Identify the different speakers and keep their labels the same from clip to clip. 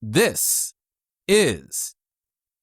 Speaker 1: This is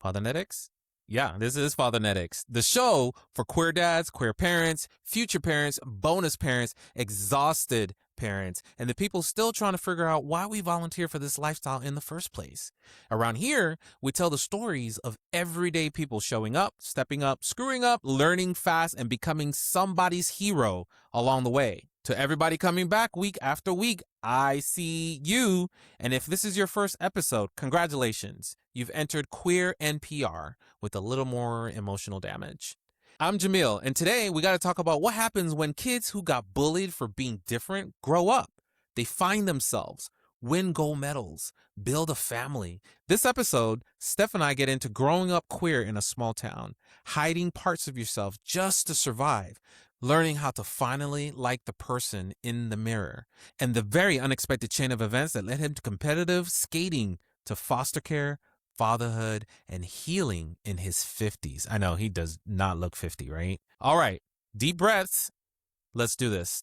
Speaker 1: Fathernetics. Yeah, this is Fathernetics, the show for queer dads, queer parents, future parents, bonus parents, exhausted parents, and the people still trying to figure out why we volunteer for this lifestyle in the first place. Around here, we tell the stories of everyday people showing up, stepping up, screwing up, learning fast, and becoming somebody's hero along the way. To everybody coming back week after week, I see you. And if this is your first episode, congratulations. You've entered Queer NPR with a little more emotional damage. I'm Jamil, and today we got to talk about what happens when kids who got bullied for being different grow up. They find themselves, win gold medals, build a family. This episode, Stef and I get into growing up queer in a small town, hiding parts of yourself just to survive, learning how to finally like the person in the mirror, and the very unexpected chain of events that led him to competitive skating, to foster care, fatherhood, and healing in his 50s. I know he does not look 50, right? All right, deep breaths. Let's do this.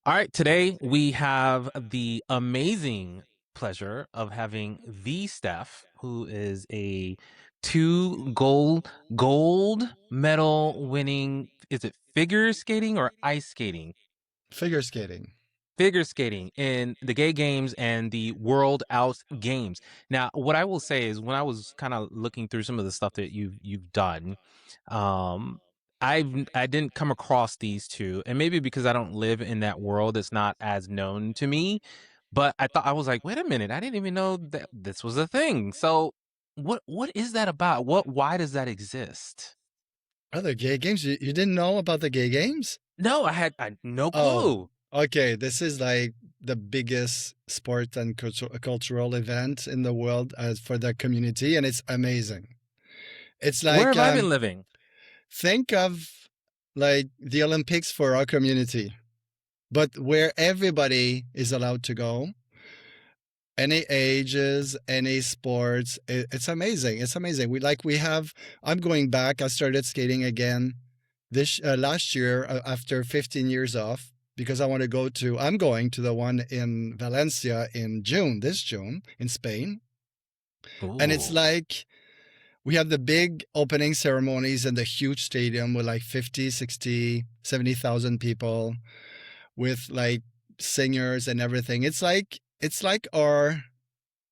Speaker 1: All right, today we have the amazing pleasure of having the Stef, who is a 2 gold medal winning, is it figure skating or ice skating?
Speaker 2: Figure skating.
Speaker 1: Figure skating in the gay games and the world out games. Now, what I will say is when I was kind of looking through some of the stuff that you've done, um, I didn't come across these two, and maybe because I don't live in that world, it's not as known to me. But I was like, wait a minute, I didn't even know that this was a thing. So, what is that about? Why does that exist?
Speaker 2: Oh, the gay games? You didn't know about the gay games?
Speaker 1: No, I had no
Speaker 2: Oh,
Speaker 1: clue.
Speaker 2: okay. This is like the biggest sport and cultural event in the world for the community, and it's amazing. It's
Speaker 1: Where
Speaker 2: like
Speaker 1: have I been living?
Speaker 2: think of like the Olympics for our community, but where everybody is allowed to go, any ages, any sports. It's amazing. It's amazing. I'm going back. I started skating again this last year after 15 years off because I'm going to the one in Valencia in this June in Spain.
Speaker 1: Ooh.
Speaker 2: And it's like we have the big opening ceremonies in the huge stadium with like 50, 60, 70,000 people with like singers and everything. It's like our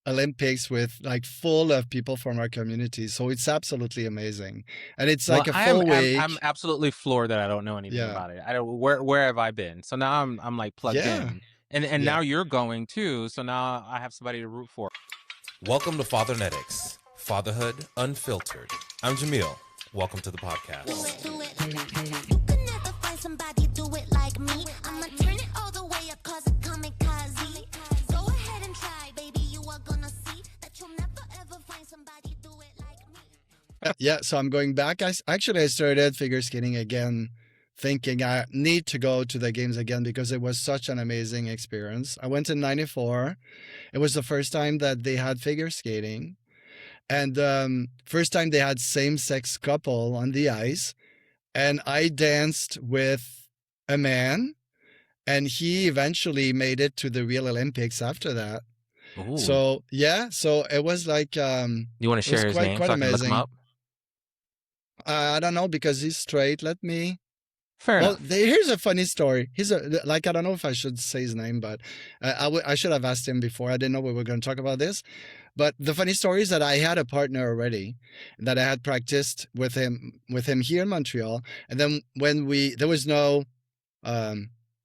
Speaker 2: Olympics with like full of people from our community. So it's absolutely amazing. And it's like a full week.
Speaker 1: I'm absolutely floored that I don't know anything about it. I don't where have I been? So now I'm like plugged in. And now you're going too. So now I have somebody to root for. Welcome to Fathernetics, Fatherhood Unfiltered. I'm Jamil. Welcome to the podcast.
Speaker 2: Yeah, so I'm going back. I started figure skating again, thinking I need to go to the games again because it was such an amazing experience. I went in '94. It was the first time that they had figure skating, and first time they had same-sex couple on the ice. And I danced with a man, and he eventually made it to the real Olympics after that.
Speaker 1: Ooh.
Speaker 2: So yeah, so it was like
Speaker 1: you want to share his name so I can look him up?
Speaker 2: I don't know because he's straight. Let me.
Speaker 1: Fair enough.
Speaker 2: Here's a funny story. I don't know if I should say his name, but I should have asked him before. I didn't know we were going to talk about this. But the funny story is that I had a partner already that I had practiced with him here in Montreal. And then there was no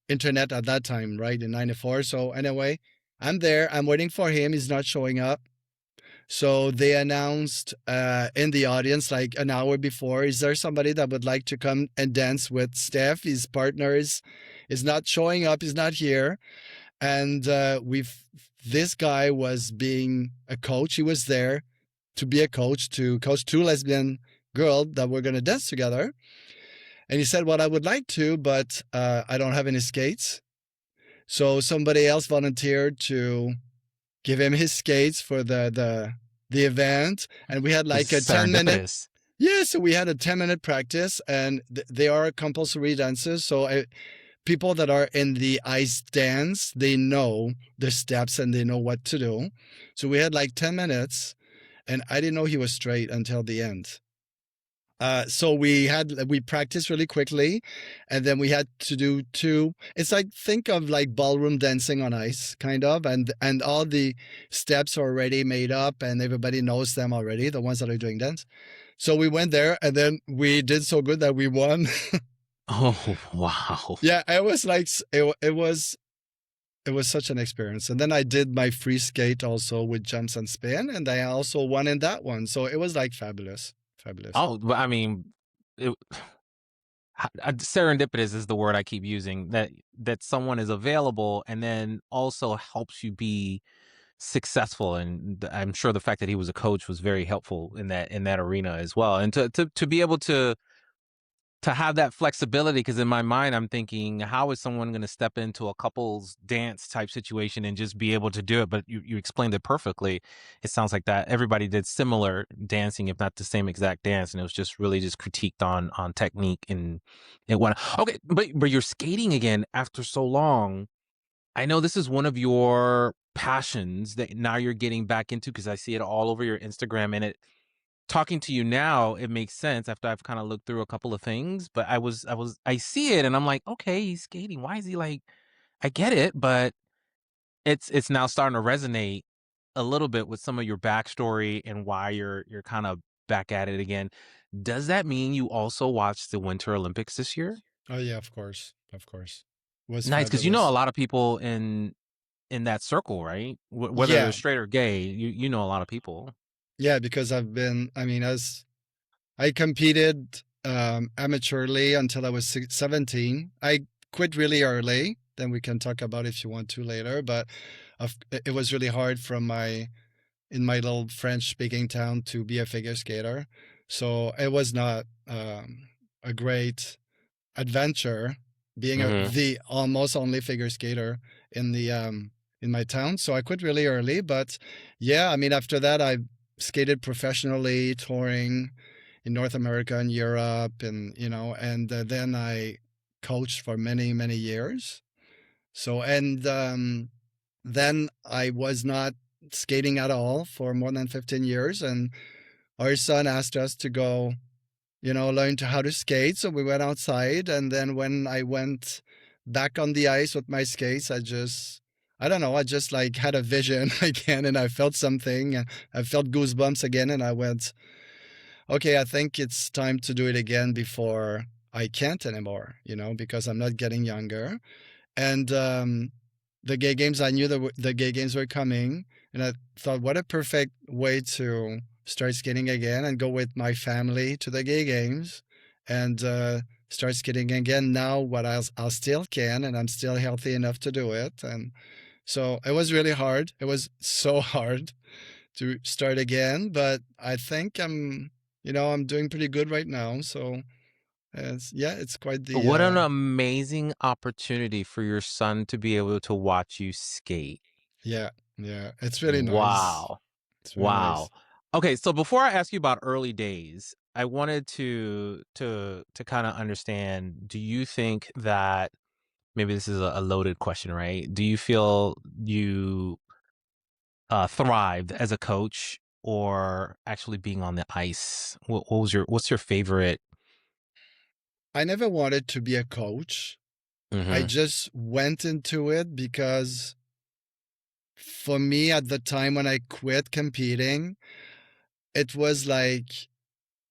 Speaker 2: internet at that time, right, in '94. So anyway, I'm there. I'm waiting for him. He's not showing up. So they announced in the audience like an hour before, is there somebody that would like to come and dance with Stef? His partner is not showing up. He's not here. And this guy was being a coach. He was there to be a coach, to coach 2 lesbian girls that were going to dance together. And he said, well, I would like to, but I don't have any skates. So somebody else volunteered to give him his skates for the event, and we had like a 10-minute Yeah, so we had a 10-minute practice, and they are compulsory dances. So people that are in the ice dance, they know the steps and they know what to do. So we had like 10 minutes, and I didn't know he was straight until the end. So we practiced really quickly, and then we had to do two. It's like, think of like ballroom dancing on ice, kind of, and all the steps are already made up, and everybody knows them already, the ones that are doing dance. So we went there, and then we did so good that we won.
Speaker 1: Oh, wow.
Speaker 2: Yeah, it was like it was such an experience. And then I did my free skate also with jumps and spin, and I also won in that one. So it was like fabulous, fabulous.
Speaker 1: Oh, but I mean, it, serendipitous is the word I keep using. That someone is available and then also helps you be successful, and I'm sure the fact that he was a coach was very helpful in that arena as well. And to be able to have that flexibility, because in my mind I'm thinking, how is someone going to step into a couples dance type situation and just be able to do it? But you explained it perfectly. It sounds like that everybody did similar dancing, if not the same exact dance, and it was just really just critiqued on technique and what. Okay, but you're skating again after so long. I know this is one of your passions that now you're getting back into, because I see it all over your Instagram, and it talking to you now, it makes sense after I've kind of looked through a couple of things. But I see it and I'm like, okay, he's skating. Why is he like, I get it, but it's now starting to resonate a little bit with some of your backstory and why you're kind of back at it again. Does that mean you also watched the Winter Olympics this year?
Speaker 2: Oh yeah, of course, of course. It was
Speaker 1: Nice, because you know a
Speaker 2: fabulous.
Speaker 1: lot of people in that circle, right? Whether they're
Speaker 2: Yeah,
Speaker 1: straight or gay, you know a lot of people.
Speaker 2: yeah, because I mean, as I competed amateurly until I was 17. I quit really early. Then we can talk about if you want to later. But it was really hard from in my little French speaking town to be a figure skater. So it was not a great adventure being
Speaker 1: Hmm.
Speaker 2: the almost only figure skater in the in my town. So I quit really early, but yeah, I mean after that I skated professionally, touring in North America and Europe, and and then I coached for many years. So and then I was not skating at all for more than 15 years, and our son asked us to go learn how to skate. So we went outside. And then when I went back on the ice with my skates, I don't know, I just like had a vision again, and I felt something. And I felt goosebumps again. And I went, okay, I think it's time to do it again before I can't anymore, because I'm not getting younger. And the gay games, I knew the gay games were coming, and I thought, what a perfect way to start skating again and go with my family to the gay games and start skating again. Now, what I'll still can, and I'm still healthy enough to do it. And so it was really hard. It was so hard to start again, but I think I'm doing pretty good right now. So yeah, it's quite the
Speaker 1: What an amazing opportunity for your son to be able to watch you skate.
Speaker 2: yeah, yeah, it's really nice.
Speaker 1: Wow.
Speaker 2: It's really
Speaker 1: Wow.
Speaker 2: nice.
Speaker 1: Okay, so before I ask you about early days, I wanted to kind of understand, do you think that maybe this is a loaded question, right? Do you feel you thrived as a coach or actually being on the ice? What's your favorite?
Speaker 2: I never wanted to be a coach. I
Speaker 1: Mhm.
Speaker 2: just went into it because for me at the time when I quit competing, it was like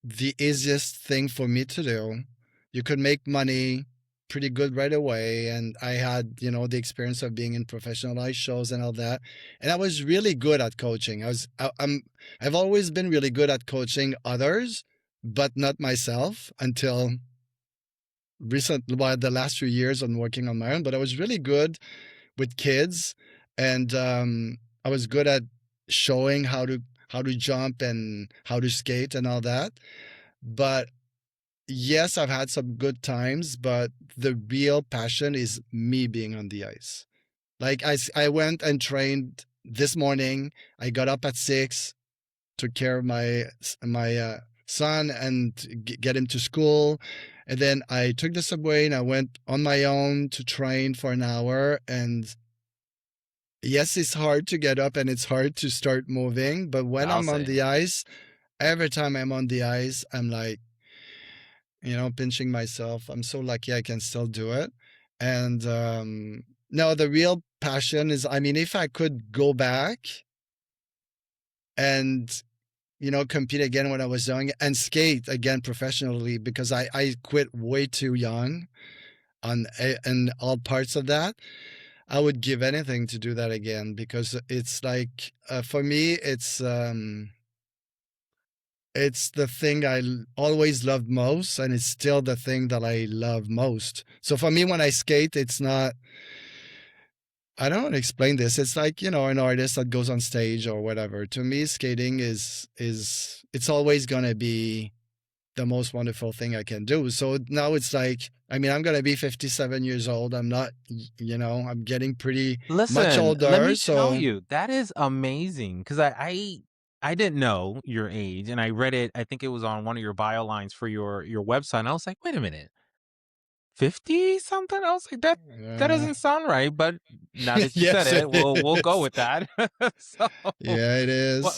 Speaker 2: the easiest thing for me to do. You could make money pretty good right away. And I had, the experience of being in professional ice shows and all that. And I was really good at coaching. I've always been really good at coaching others, but not myself until the last few years on working on my own. But I was really good with kids, and I was good at showing how to jump and how to skate and all that. But yes, I've had some good times, but the real passion is me being on the ice. Like I went and trained this morning. I got up at 6, took care of my son and get him to school. And then I took the subway and I went on my own to train for an hour. And yes, it's hard to get up and it's hard to start moving. But when
Speaker 1: I'll
Speaker 2: I'm on
Speaker 1: say.
Speaker 2: the ice, every time I'm on the ice, I'm like, pinching myself. I'm so lucky I can still do it. And no, the real passion is, I mean, if I could go back and, compete again when I was young and skate again professionally, because I quit way too young in all parts of that. I would give anything to do that again because it's like, for me, it's the thing I always loved most, and it's still the thing that I love most. So for me, when I skate, it's not. I don't want to explain this. It's like an artist that goes on stage or whatever. To me, skating is it's always gonna be the most wonderful thing I can do. So now it's like, I mean, I'm gonna be 57 years old. I'm not, I'm getting pretty much
Speaker 1: Listen, let
Speaker 2: older.
Speaker 1: me tell
Speaker 2: So
Speaker 1: you, that is amazing because I didn't know your age, and I read it. I think it was on one of your bio lines for your website. And I was like, wait a minute, 50 something? I was like, that
Speaker 2: uh,
Speaker 1: doesn't sound right. But now that you said
Speaker 2: yes, it
Speaker 1: it, we'll go
Speaker 2: is.
Speaker 1: with that. So,
Speaker 2: Yeah, it
Speaker 1: well,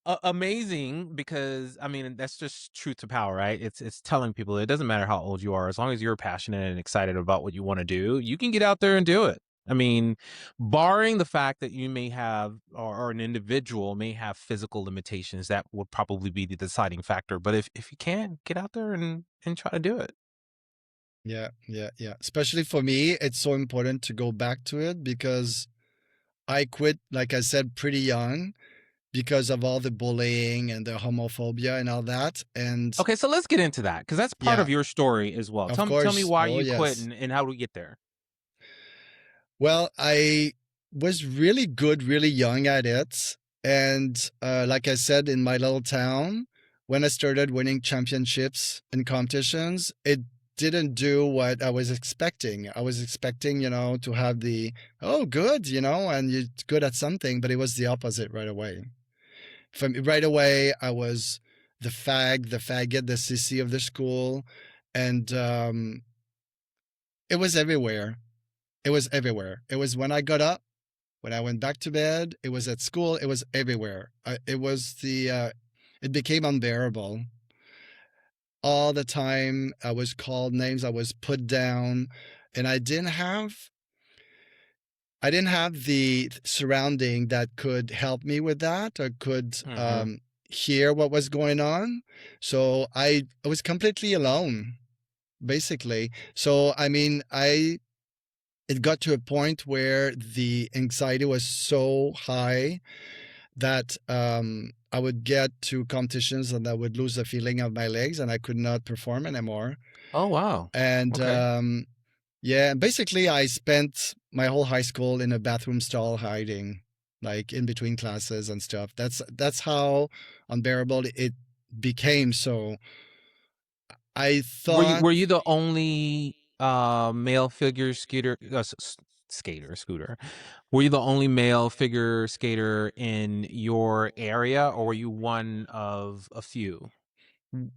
Speaker 2: is.
Speaker 1: amazing because I mean that's just truth to power, right? It's telling people it doesn't matter how old you are, as long as you're passionate and excited about what you want to do, you can get out there and do it. I mean, barring the fact that you may have or an individual may have physical limitations, that would probably be the deciding factor. But if you can, get out there and try to do it.
Speaker 2: Yeah, yeah, yeah. Especially for me, it's so important to go back to it because I quit, like I said, pretty young because of all the bullying and the homophobia and all that. And
Speaker 1: Okay, so let's get into that because that's part
Speaker 2: yeah,
Speaker 1: of your story as well.
Speaker 2: of
Speaker 1: Tell me
Speaker 2: course.
Speaker 1: why
Speaker 2: Oh,
Speaker 1: you quit
Speaker 2: yes.
Speaker 1: and how do we get there?
Speaker 2: Well, I was really good, really young at it. And like I said, in my little town, when I started winning championships and competitions, it didn't do what I was expecting. I was expecting, to have oh, good, and you're good at something, but it was the opposite right away. From right away, I was the faggot, the sissy of the school. And it was everywhere. It was everywhere. It was when I got up, when I went back to bed, it was at school, it was everywhere. It became unbearable. All the time, I was called names, I was put down, and I didn't have the surrounding that could help me with that or could
Speaker 1: Hmm.
Speaker 2: hear what was going on. So I was completely alone, basically. So I mean, it got to a point where the anxiety was so high that I would get to competitions and I would lose the feeling of my legs and I could not perform anymore.
Speaker 1: Oh wow.
Speaker 2: And
Speaker 1: Okay.
Speaker 2: yeah, basically, I spent my whole high school in a bathroom stall hiding, like in between classes and stuff. That's how unbearable it became. So I thought,
Speaker 1: Were you the only male figure skater skater scooter? Were you the only male figure skater in your area, or were you one of a few?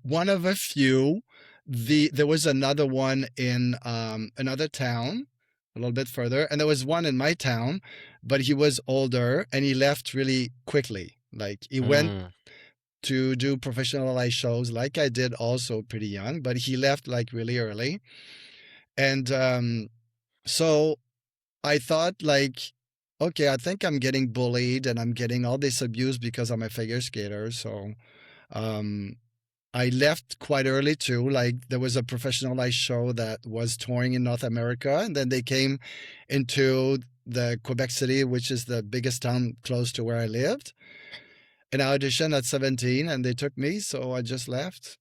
Speaker 2: one of a few. There was another one in another town, a little bit further, and there was one in my town, but he was older and he left really quickly. Like he went
Speaker 1: Mm.
Speaker 2: to do professionalized shows, like I did, also pretty young, but he left like really early. And so I thought, like, okay, I think I'm getting bullied and I'm getting all this abuse because I'm a figure skater. So um, I left quite early too. Like there was a professionalized show that was touring in North America, and then they came into the Quebec City, which is the biggest town close to where I lived. And I auditioned at 17, and they took me, so I just left.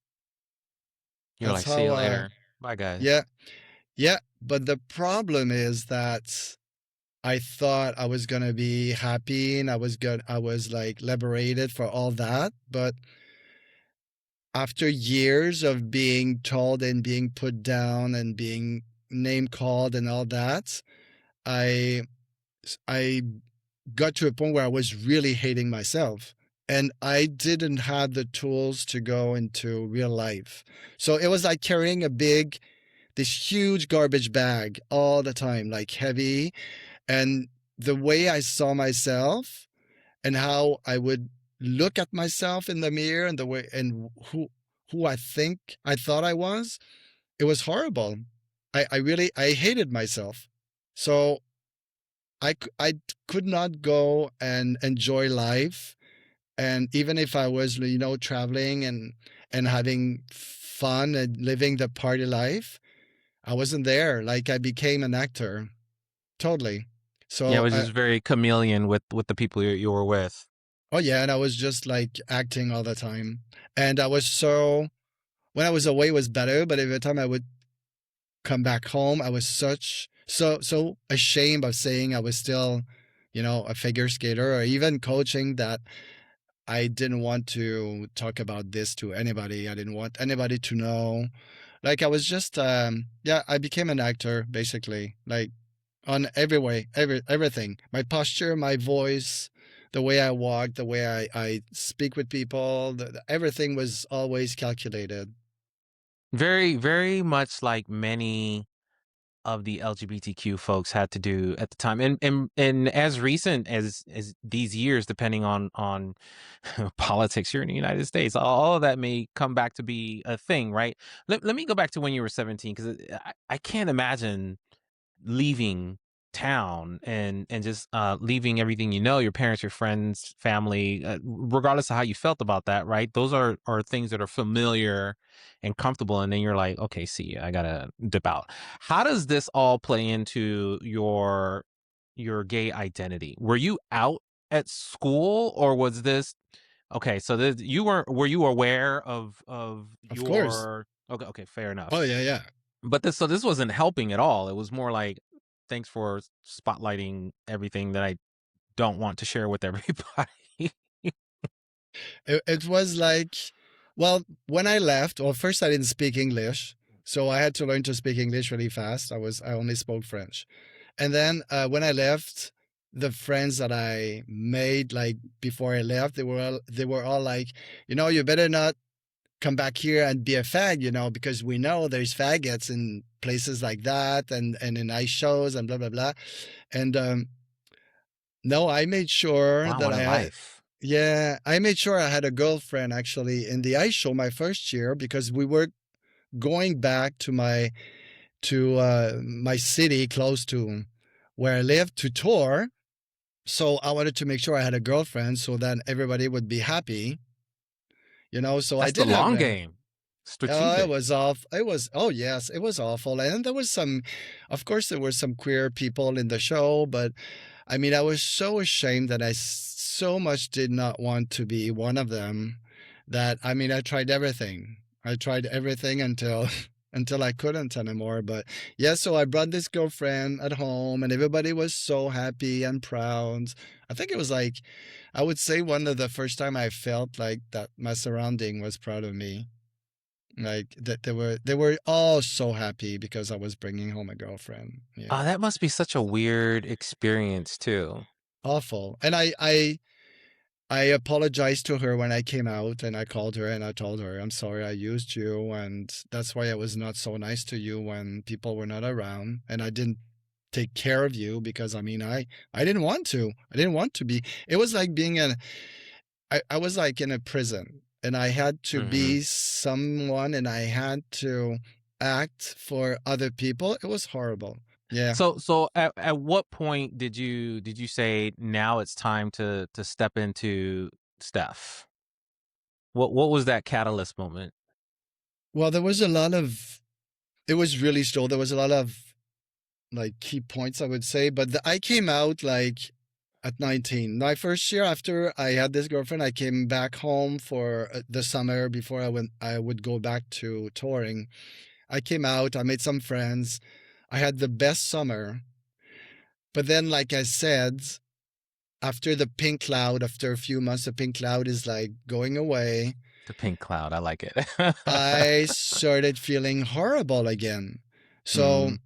Speaker 1: You're
Speaker 2: That's
Speaker 1: like, see
Speaker 2: how.
Speaker 1: you later. Bye, guys.
Speaker 2: Yeah, yeah. But the problem is that I thought I was gonna be happy, and I was like liberated for all that, but after years of being told and being put down and being name called and all that, I I got to a point where I was really hating myself. and I didn't have the tools to go into real life. So it was like carrying this huge garbage bag all the time, like heavy. And the way I saw myself and how I would look at myself in the mirror and the way and who I thought I was, it was horrible. I really I hated myself. So I could not go and enjoy life. And even if I was, traveling and having fun and living the party life, I wasn't there. Like I became an actor totally.
Speaker 1: Yeah, it
Speaker 2: So
Speaker 1: was just very chameleon with the people you were with.
Speaker 2: oh yeah, and I was just like acting all the time. And I was so when I was away it was better, but every time I would come back home, I was so ashamed of saying I was still, a figure skater or even coaching that I didn't want to talk about this to anybody. I didn't want anybody to know. Like I was just yeah, I became an actor basically. Like on every way, everything. My posture, my voice, the way I walk, the way I speak with people, everything was always calculated.
Speaker 1: Very, very much like many of the LGBTQ folks had to do at the time, and as recent as these years, depending on politics here in the United States, all of that may come back to be a thing, right? Let me go back to when you were 17, because I can't imagine leaving town and just leaving everything, your parents, your friends, family, regardless of how you felt about that, right? Those are things that are familiar and comfortable, and then you're like, okay, see, I gotta dip out. How does this all play into your gay identity? Were you out at school, or was this okay? So were you aware of
Speaker 2: Of course.
Speaker 1: your okay, fair enough.
Speaker 2: Oh yeah, yeah.
Speaker 1: But this wasn't helping at all. It was more like, thanks for spotlighting everything that I don't want to share with everybody.
Speaker 2: It was like, well, when I left, well, first I didn't speak English, so I had to learn to speak English really fast. I only spoke French, and then when I left, the friends that I made like before I left, they were all like, you better not come back here and be a fag, because we know there's faggots in places like that and in ice shows and blah blah blah. And no, I made sure
Speaker 1: Wow,
Speaker 2: that
Speaker 1: what a
Speaker 2: I had.
Speaker 1: life.
Speaker 2: Yeah, I made sure I had a girlfriend actually in the ice show my first year because we were going back to my city close to where I lived to tour. So I wanted to make sure I had a girlfriend so that everybody would be happy, So I
Speaker 1: That's the
Speaker 2: did have
Speaker 1: long
Speaker 2: a.
Speaker 1: game.
Speaker 2: Oh, it
Speaker 1: Strategic.
Speaker 2: was off. It was. Oh yes, it was awful. And there was some, of course, there were some queer people in the show, but I mean, I was so ashamed that I so much did not want to be one of them that I mean, I tried everything. I tried everything until until I couldn't anymore. But yeah, so I brought this girlfriend at home, and everybody was so happy and proud. I think it was like, I would say one of the first time I felt like that my surrounding was proud of me. Like that they were all so happy because I was bringing home a girlfriend. Yeah.
Speaker 1: That must be such a weird experience too.
Speaker 2: Awful. And I apologized to her when I came out and I called her and I told her, I'm sorry I used you and that's why I was not so nice to you when people were not around and I didn't take care of you because I mean I didn't want to. I didn't want to be. It was like being I was like in a prison and I had to
Speaker 1: Hmm.
Speaker 2: be someone and I had to act for other people. It was horrible. Yeah.
Speaker 1: So at what point did you say, now it's time to step into Steph? What was that catalyst moment?
Speaker 2: Well, it was really slow. There was a lot of like key points, I would say, but I came out like at 19. My first year after I had this girlfriend, I came back home for the summer before I would go back to touring. I came out, I made some friends. I had the best summer. But then, like I said, after the pink cloud, after a few months, the pink cloud is like going away.
Speaker 1: The pink cloud, I like it.
Speaker 2: I started feeling horrible again. So
Speaker 1: Mm.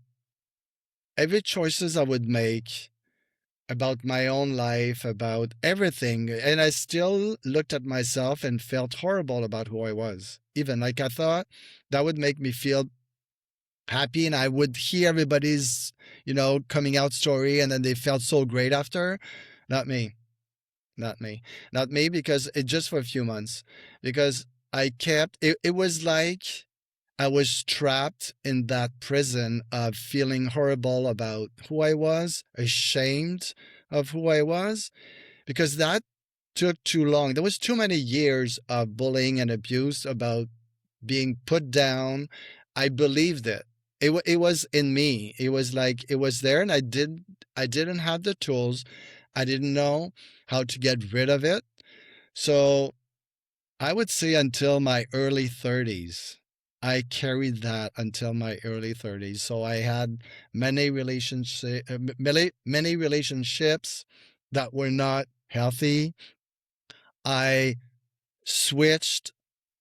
Speaker 2: every choices I would make, about my own life, about everything. And I still looked at myself and felt horrible about who I was. Even like I thought that would make me feel happy and I would hear everybody's, coming out story and then they felt so great after. Not me. Not me. Not me because it just for a few months. Because it was like I was trapped in that prison of feeling horrible about who I was, ashamed of who I was, because that took too long. There was too many years of bullying and abuse about being put down. I believed it. It was in me. It was like it was there, and I didn't have the tools. I didn't know how to get rid of it. So I would say until my early 30s. I carried that until my early 30s. So I had many relationships that were not healthy. I switched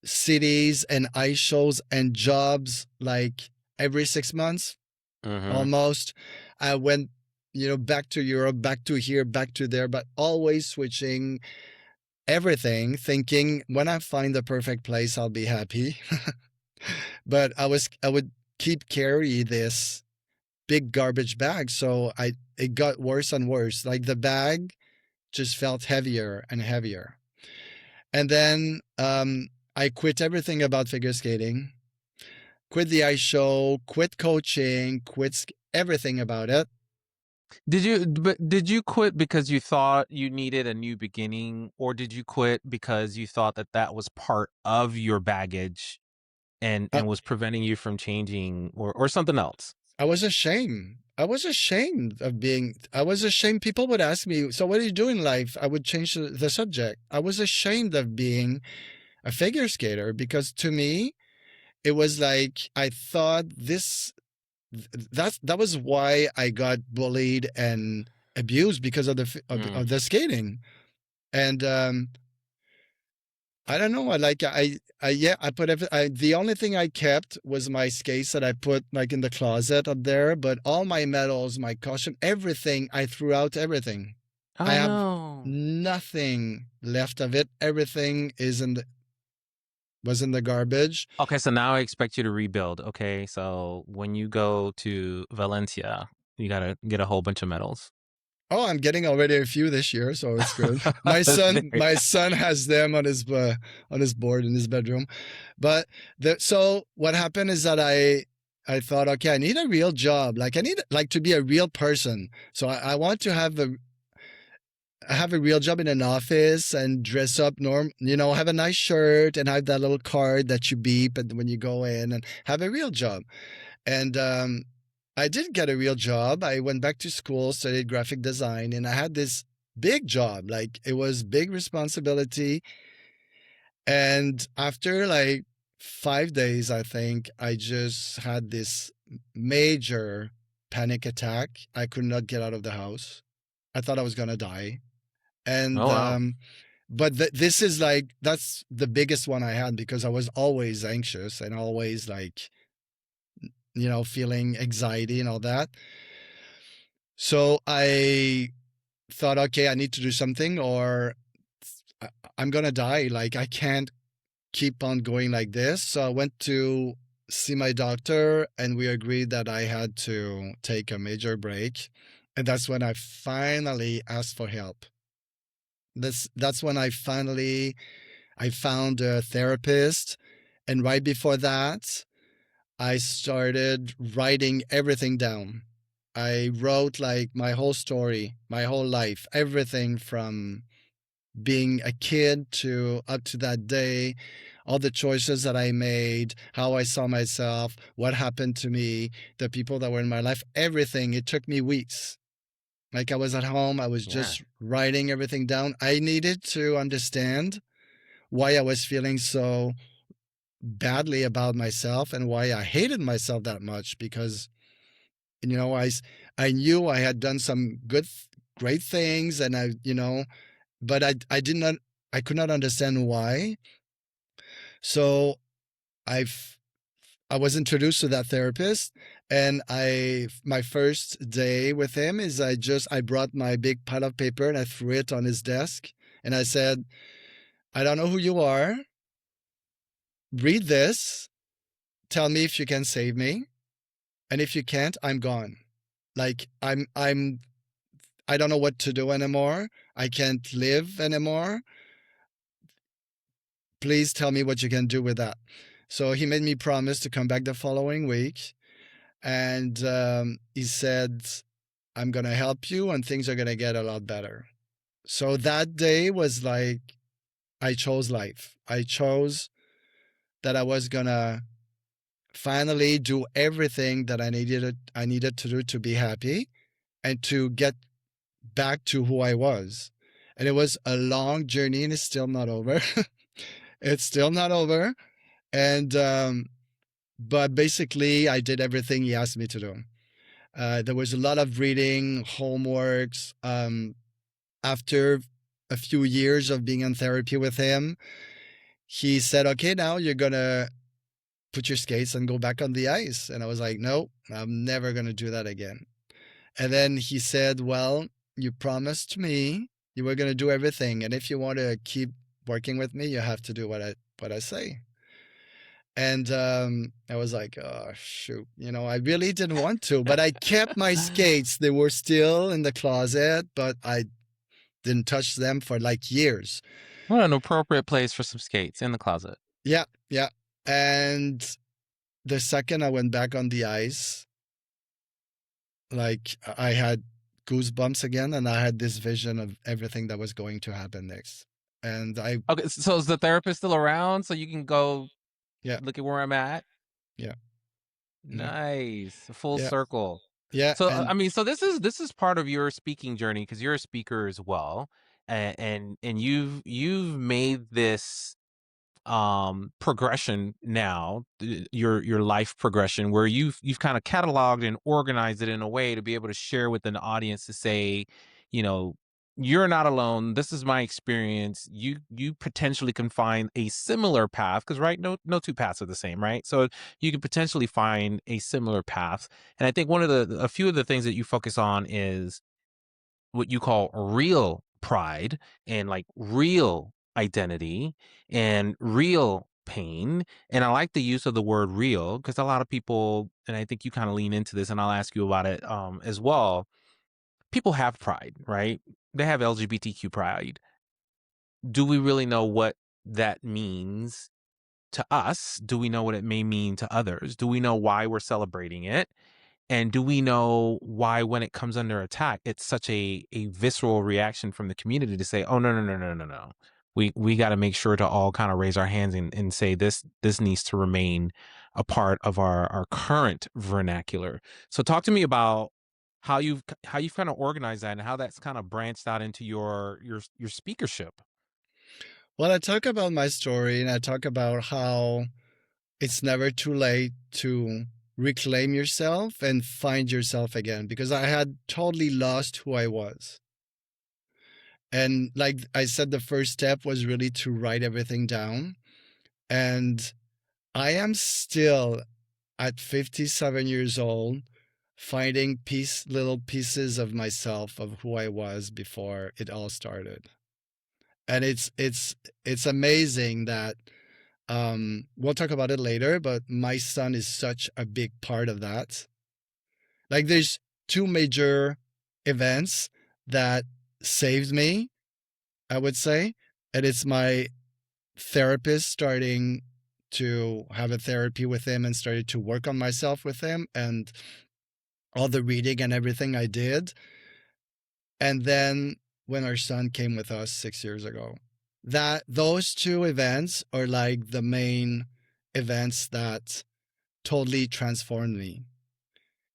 Speaker 2: cities and ice shows and jobs like every 6 months
Speaker 1: Mm-hmm.
Speaker 2: almost. I went, back to Europe, back to here, back to there, but always switching everything, thinking when I find the perfect place, I'll be happy. But I would keep carry this big garbage bag. So it got worse and worse. Like the bag just felt heavier and heavier. And then I quit everything about figure skating, quit the ice show, quit coaching, quit everything about it.
Speaker 1: Did you quit because you thought you needed a new beginning, or did you quit because you thought that that was part of your baggage
Speaker 2: I,
Speaker 1: and was preventing you from changing, or something else?
Speaker 2: I was ashamed. I was ashamed of being, I was ashamed. People would ask me, so what do you do in life? I would change the subject. I was ashamed of being a figure skater because to me, it was like I thought that was why I got bullied and abused because of
Speaker 1: Mm.
Speaker 2: the skating. And I don't know. I put the only thing I kept was my skates that I put like in the closet up there. But all my medals, my costume, everything, I threw out everything. I
Speaker 1: Oh
Speaker 2: have
Speaker 1: no.
Speaker 2: nothing left of it. Everything was in the garbage.
Speaker 1: Okay, so now I expect you to rebuild. Okay, so when you go to Valencia, you gotta get a whole bunch of medals.
Speaker 2: Oh, I'm getting already a few this year, so it's good.
Speaker 1: There-
Speaker 2: My son has them on his board in his bedroom. But so what happened is that I thought, okay, I need a real job. Like I need like to be a real person. So I want to have a real job in an office and dress up have a nice shirt and have that little card that you beep and when you go in and have a real job. And I did get a real job. I went back to school, studied graphic design, and I had this big job. Like it was big responsibility. And after like 5 days, I think I just had this major panic attack. I could not get out of the house. I thought I was gonna die.
Speaker 1: oh
Speaker 2: And
Speaker 1: wow.
Speaker 2: but this is like that's the biggest one I had because I was always anxious and always like feeling anxiety and all that. So I thought, okay, I need to do something or I- I'm going to die. Like, I can't keep on going like this. So I went to see my doctor and we agreed that I had to take a major break. And that's when I finally asked for help. That's when I found a therapist. And right before that, I started writing everything down. I wrote like my whole story, my whole life, everything from being a kid to up to that day, all the choices that I made, how I saw myself, what happened to me, the people that were in my life, everything. It took me weeks. Like I was at home, I was
Speaker 1: Yeah.
Speaker 2: just writing everything down. I needed to understand why I was feeling so badly about myself and why I hated myself that much because you know I knew I had done some great things and but I did not I could not understand why. So I I was introduced to that therapist And my first day with him is I brought my big pile of paper and I threw it on his desk and I said, I don't know who you are. Read this. Tell me if you can save me. And if you can't, I'm gone. Like I don't know what to do anymore. I can't live anymore. Please tell me what you can do with that. So he made me promise to come back the following week. And he said, I'm going to help you and things are going to get a lot better. So that day was like, I chose life. I chose that I was going to finally do everything that I needed to do to be happy and to get back to who I was. And it was a long journey and it's still not over. It's still not over. And, but basically, I did everything he asked me to do. There was a lot of reading, homeworks. After a few years of being in therapy with him, he said, okay, now you're going to put your skates and go back on the ice. And I was like, no, I'm never going to do that again. And then he said, well, you promised me you were going to do everything. And if you want to keep working with me, you have to do what I say. And I was like, oh, shoot. I really didn't want to, but I kept my skates. They were still in the closet, but I didn't touch them for like years.
Speaker 1: What an appropriate place for some skates in the closet.
Speaker 2: Yeah, yeah. And the second I went back on the ice, like I had goosebumps again, and I had this vision of everything that was going to happen next. And
Speaker 1: Okay, so is the therapist still around so you can go
Speaker 2: yeah,
Speaker 1: look at where I'm at?
Speaker 2: yeah, yeah,
Speaker 1: Nice. Full
Speaker 2: yeah,
Speaker 1: circle.
Speaker 2: yeah.
Speaker 1: So
Speaker 2: And
Speaker 1: I mean, so this is part of your speaking journey because you're a speaker as well. And you've made this progression now, your life progression, where you've kind of cataloged and organized it in a way to be able to share with an audience to say, you know, you're not alone. This is my experience. You potentially can find a similar path because right, no two paths are the same, right? So you can potentially find a similar path. And I think a few of the things that you focus on is what you call real pride and like real identity and real pain. And I like the use of the word real because a lot of people, and I think you kind of lean into this, and I'll ask you about it as well. People have pride, right? They have LGBTQ pride. Do we really know what that means to us? Do we know what it may mean to others? Do we know why we're celebrating it? And do we know why, when it comes under attack, it's such a visceral reaction from the community to say, "Oh no, no, no, no, no, no. We got to make sure to all kind of raise our hands and say this needs to remain a part of our current vernacular." So talk to me about how you've kind of organized that and how that's kind of branched out into your speakership.
Speaker 2: well, I talk about my story and I talk about how it's never too late to reclaim yourself and find yourself again because I had totally lost who I was. And like I said, the first step was really to write everything down. And I am still at 57 years old finding little pieces of myself of who I was before it all started. And it's amazing that we'll talk about it later, but my son is such a big part of that. Like there's two major events that saved me, I would say. And it's my therapist starting to have a therapy with him and started to work on myself with him and all the reading and everything I did. And then when our son came with us 6 years ago, that those two events are like the main events that totally transformed me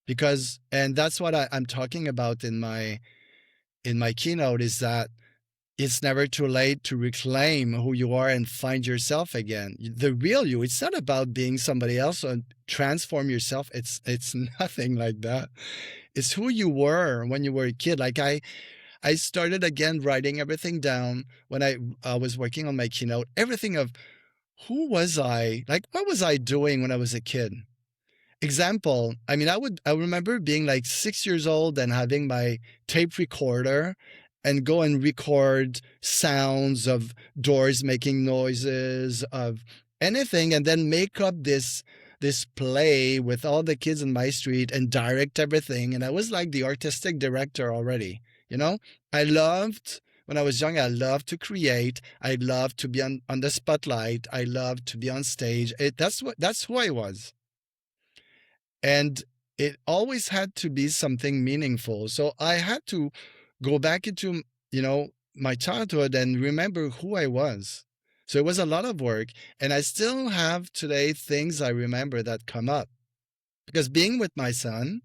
Speaker 2: because and that's what I'm talking about in my keynote is that it's never too late to reclaim who you are and find yourself again. The real you. It's not about being somebody else and transform yourself. It's nothing like that. It's who you were when you were a kid. Like I started again writing everything down when I was working on my keynote. Everything of who was I? Like what was I doing when I was a kid? example, I mean, I remember being like 6 years old and having my tape recorder and go and record sounds of doors making noises, of anything, and then make up this play with all the kids in my street and direct everything. And I was like the artistic director already, you know? I loved when I was young, I loved to create. I loved to be on the spotlight. I loved to be on stage. That's who I was. And it always had to be something meaningful. So I had to go back into, my childhood and remember who I was. So it was a lot of work. And I still have today things I remember that come up. Because being with my son,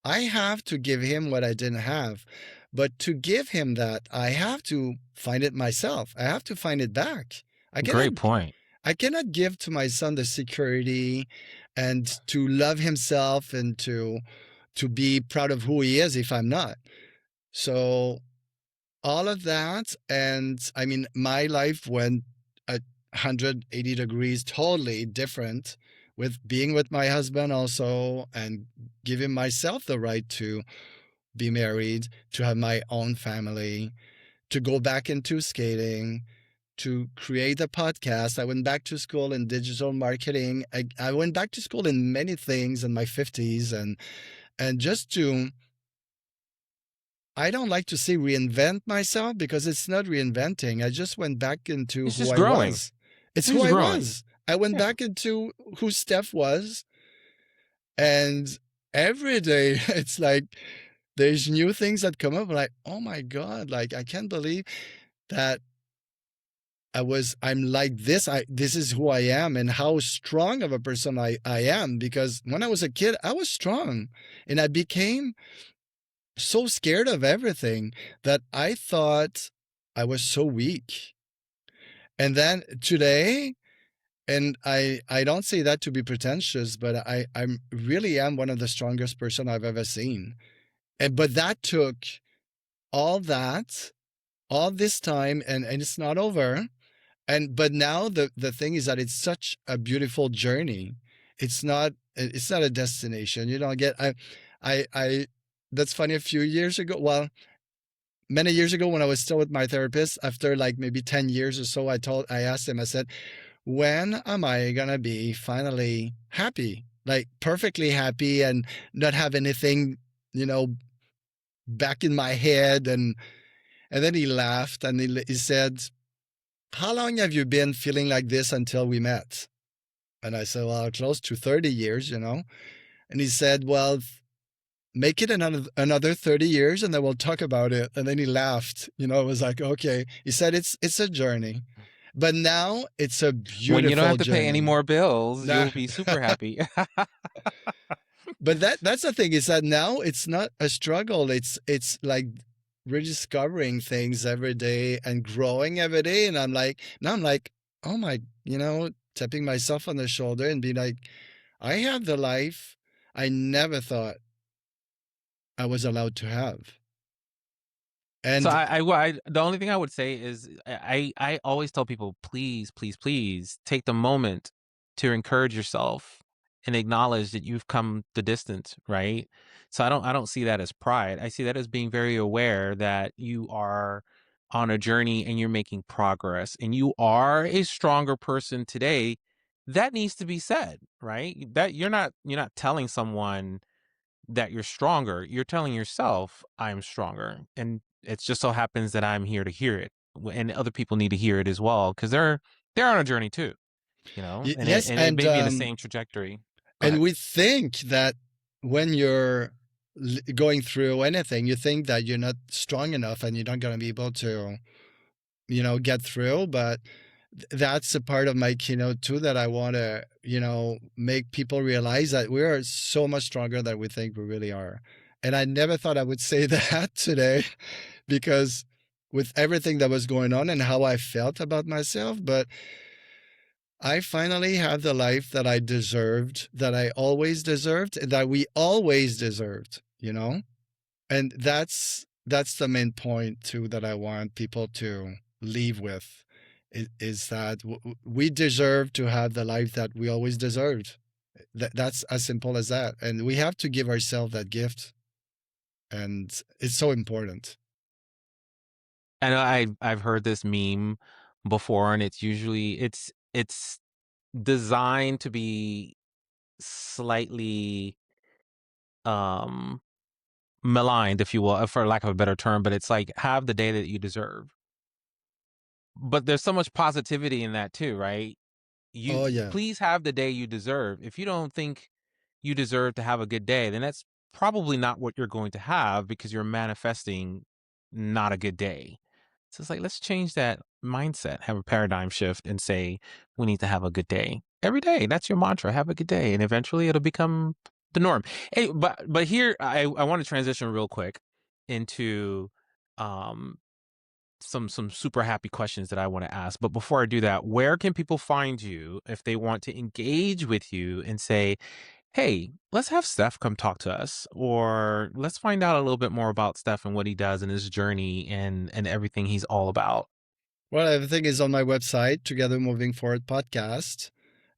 Speaker 2: I have to give him what I didn't have. But to give him that, I have to find it myself. I have to find it back. I cannot
Speaker 1: Great point.
Speaker 2: I cannot give to my son the security and to love himself and to be proud of who he is if I'm not. So all of that, and I mean, my life went 180 degrees, totally different, with being with my husband also and giving myself the right to be married, to have my own family, to go back into skating, to create a podcast. I went back to school in digital marketing. I went back to school in many things in my 50s, and just to, I don't like to say reinvent myself because it's not reinventing. I just went back into
Speaker 1: It's
Speaker 2: who
Speaker 1: just
Speaker 2: I
Speaker 1: growing.
Speaker 2: was. It's
Speaker 1: It's
Speaker 2: who
Speaker 1: just
Speaker 2: I
Speaker 1: growing.
Speaker 2: was. I went
Speaker 1: Yeah.
Speaker 2: back into who Steph was, and every day it's like there's new things that come up. Like, oh my God, like I can't believe that I'm like this. This is who I am and how strong of a person I am. Because when I was a kid, I was strong and I became so scared of everything that I thought I was so weak. And then today, and I don't say that to be pretentious, but I really am one of the strongest person I've ever seen. But that took all that, all this time, and it's not over. But now the thing is that it's such a beautiful journey. It's not a destination. You don't get I that's funny. A few years ago, well, many years ago, when I was still with my therapist, after like maybe 10 years or so, I asked him, I said, when am I gonna be finally happy? Like perfectly happy and not have anything, you know, back in my head. And then he laughed and he said, how long have you been feeling like this until we met? And I said, well, close to 30 years, you know. And he said, well, make it another 30 years and then we'll talk about it. And then he laughed. You know, it was like, okay. He said, it's a journey. But now it's a
Speaker 1: When you don't
Speaker 2: beautiful
Speaker 1: have to pay any
Speaker 2: journey.
Speaker 1: more bills,
Speaker 2: Nah.
Speaker 1: you'll be super happy.
Speaker 2: But that's the thing, is that now it's not a struggle. It's like rediscovering things every day and growing every day. And I'm like, oh my, tapping myself on the shoulder and be like, I have the life I never thought I was allowed to have.
Speaker 1: So
Speaker 2: And
Speaker 1: the only thing I would say is I always tell people, please, please, please take the moment to encourage yourself and acknowledge that you've come the distance, right? So I don't see that as pride. I see that as being very aware that you are on a journey and you're making progress and you are a stronger person today. That needs to be said, right? That you're not telling someone that you're stronger. You're telling yourself, I'm stronger. And it just so happens that I'm here to hear it. And other people need to hear it as well because they're on a journey too, and it
Speaker 2: yes,
Speaker 1: and it may be in the same trajectory. Go
Speaker 2: and
Speaker 1: ahead.
Speaker 2: we think that when you're going through anything, you think that you're not strong enough and you're not going to be able to, get through. But that's a part of my keynote too, that I want to, make people realize that we are so much stronger than we think we really are. And I never thought I would say that today, because with everything that was going on and how I felt about myself. But I finally have the life that I deserved, that I always deserved, that we always deserved, And that's the main point too that I want people to leave with, is that we deserve to have the life that we always deserved. That's as simple as that. And we have to give ourselves that gift. And it's so important.
Speaker 1: I know I've heard this meme before, and it's designed to be slightly um maligned, if you will, for lack of a better term, but it's like have the day that you deserve. But there's so much positivity in that too, right? You
Speaker 2: Oh, yeah.
Speaker 1: please have the day you deserve. If you don't think you deserve to have a good day, then that's probably not what you're going to have because you're manifesting not a good day. So it's like, let's change that mindset, have a paradigm shift and say, we need to have a good day every day. That's your mantra. Have a good day. And eventually it'll become the norm. Hey, but here I want to transition real quick into um some super happy questions that I want to ask. But before I do that, where can people find you if they want to engage with you and say, hey, let's have Stef come talk to us, or let's find out a little bit more about Stef and what he does and his journey and everything he's all about.
Speaker 2: Well, everything is on my website, Together Moving Forward podcast.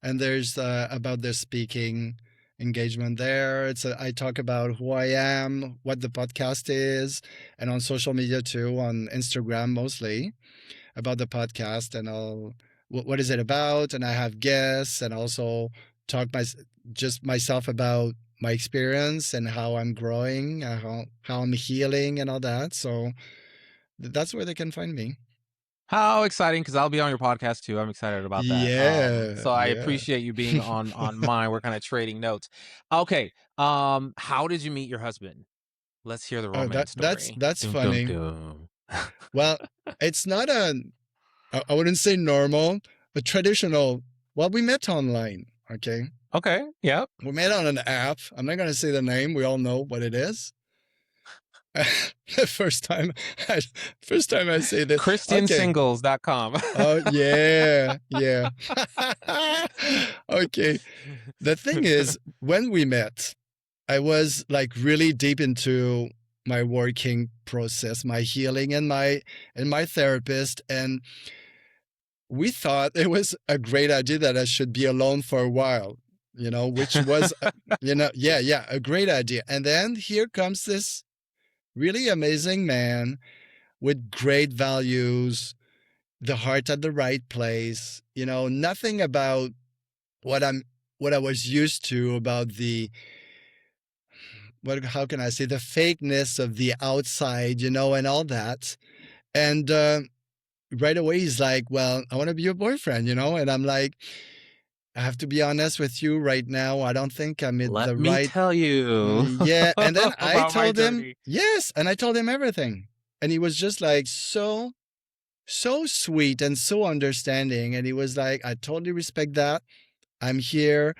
Speaker 2: And there's about the speaking engagement there. I talk about who I am, what the podcast is, and on social media too, on Instagram mostly, about the podcast and what is it about. And I have guests and also talk just myself about my experience and how I'm growing, how I'm healing and all that. So that's where they can find me.
Speaker 1: How exciting, because I'll be on your podcast too. I'm excited about that.
Speaker 2: Yeah,
Speaker 1: So I
Speaker 2: yeah.
Speaker 1: appreciate you being on mine. We're kind of trading notes. Okay. How did you meet your husband? Let's hear the
Speaker 2: Oh,
Speaker 1: romance story.
Speaker 2: that's
Speaker 1: Dum dum
Speaker 2: funny.
Speaker 1: dum.
Speaker 2: Well, it's not I wouldn't say normal, but traditional. Well, we met online. Okay,
Speaker 1: Okay. Yep.
Speaker 2: we met on an app. I'm not gonna say the name. We all know what it is. the first time, I, first time I say that. Okay.
Speaker 1: ChristianSingles.com.
Speaker 2: Oh yeah, yeah. Okay. The thing is, when we met, I was like really deep into my working process, my healing and my therapist. And we thought it was a great idea that I should be alone for a while, which was, yeah, yeah, a great idea. And then here comes this really amazing man with great values, the heart at the right place, nothing about what I'm, what I was used to about how can I say, the fakeness of the outside, and all that. And right away, he's like, well, I want to be your boyfriend, and I'm like, I have to be honest with you right now. I don't think I'm at
Speaker 1: Let
Speaker 2: the
Speaker 1: me
Speaker 2: right.
Speaker 1: tell you
Speaker 2: Yeah. And then I
Speaker 1: about my
Speaker 2: told him,
Speaker 1: journey.
Speaker 2: yes. And I told him everything. And he was just like, so sweet and so understanding. And he was like, I totally respect that. I'm here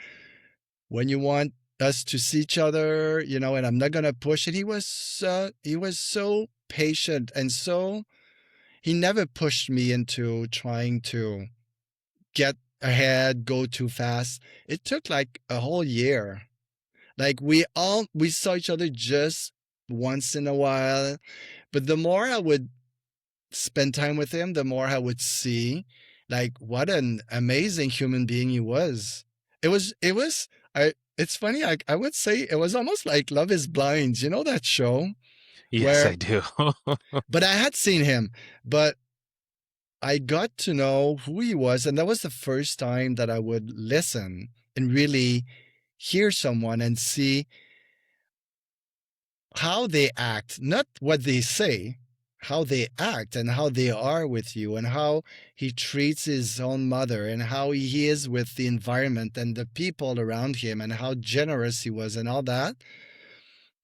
Speaker 2: when you want us to see each other, and I'm not going to push it. He was so patient and he never pushed me into trying to get ahead, go too fast. It took like a whole year. Like we saw each other just once in a while, but the more I would spend time with him, the more I would see like what an amazing human being he was. It's funny, I would say it was almost like Love is Blind, that show
Speaker 1: Yes,
Speaker 2: where,
Speaker 1: I do.
Speaker 2: but I had seen him, but I got to know who he was. And that was the first time that I would listen and really hear someone and see how they act, not what they say, how they act and how they are with you, and how he treats his own mother, and how he is with the environment and the people around him, and how generous he was, and all that.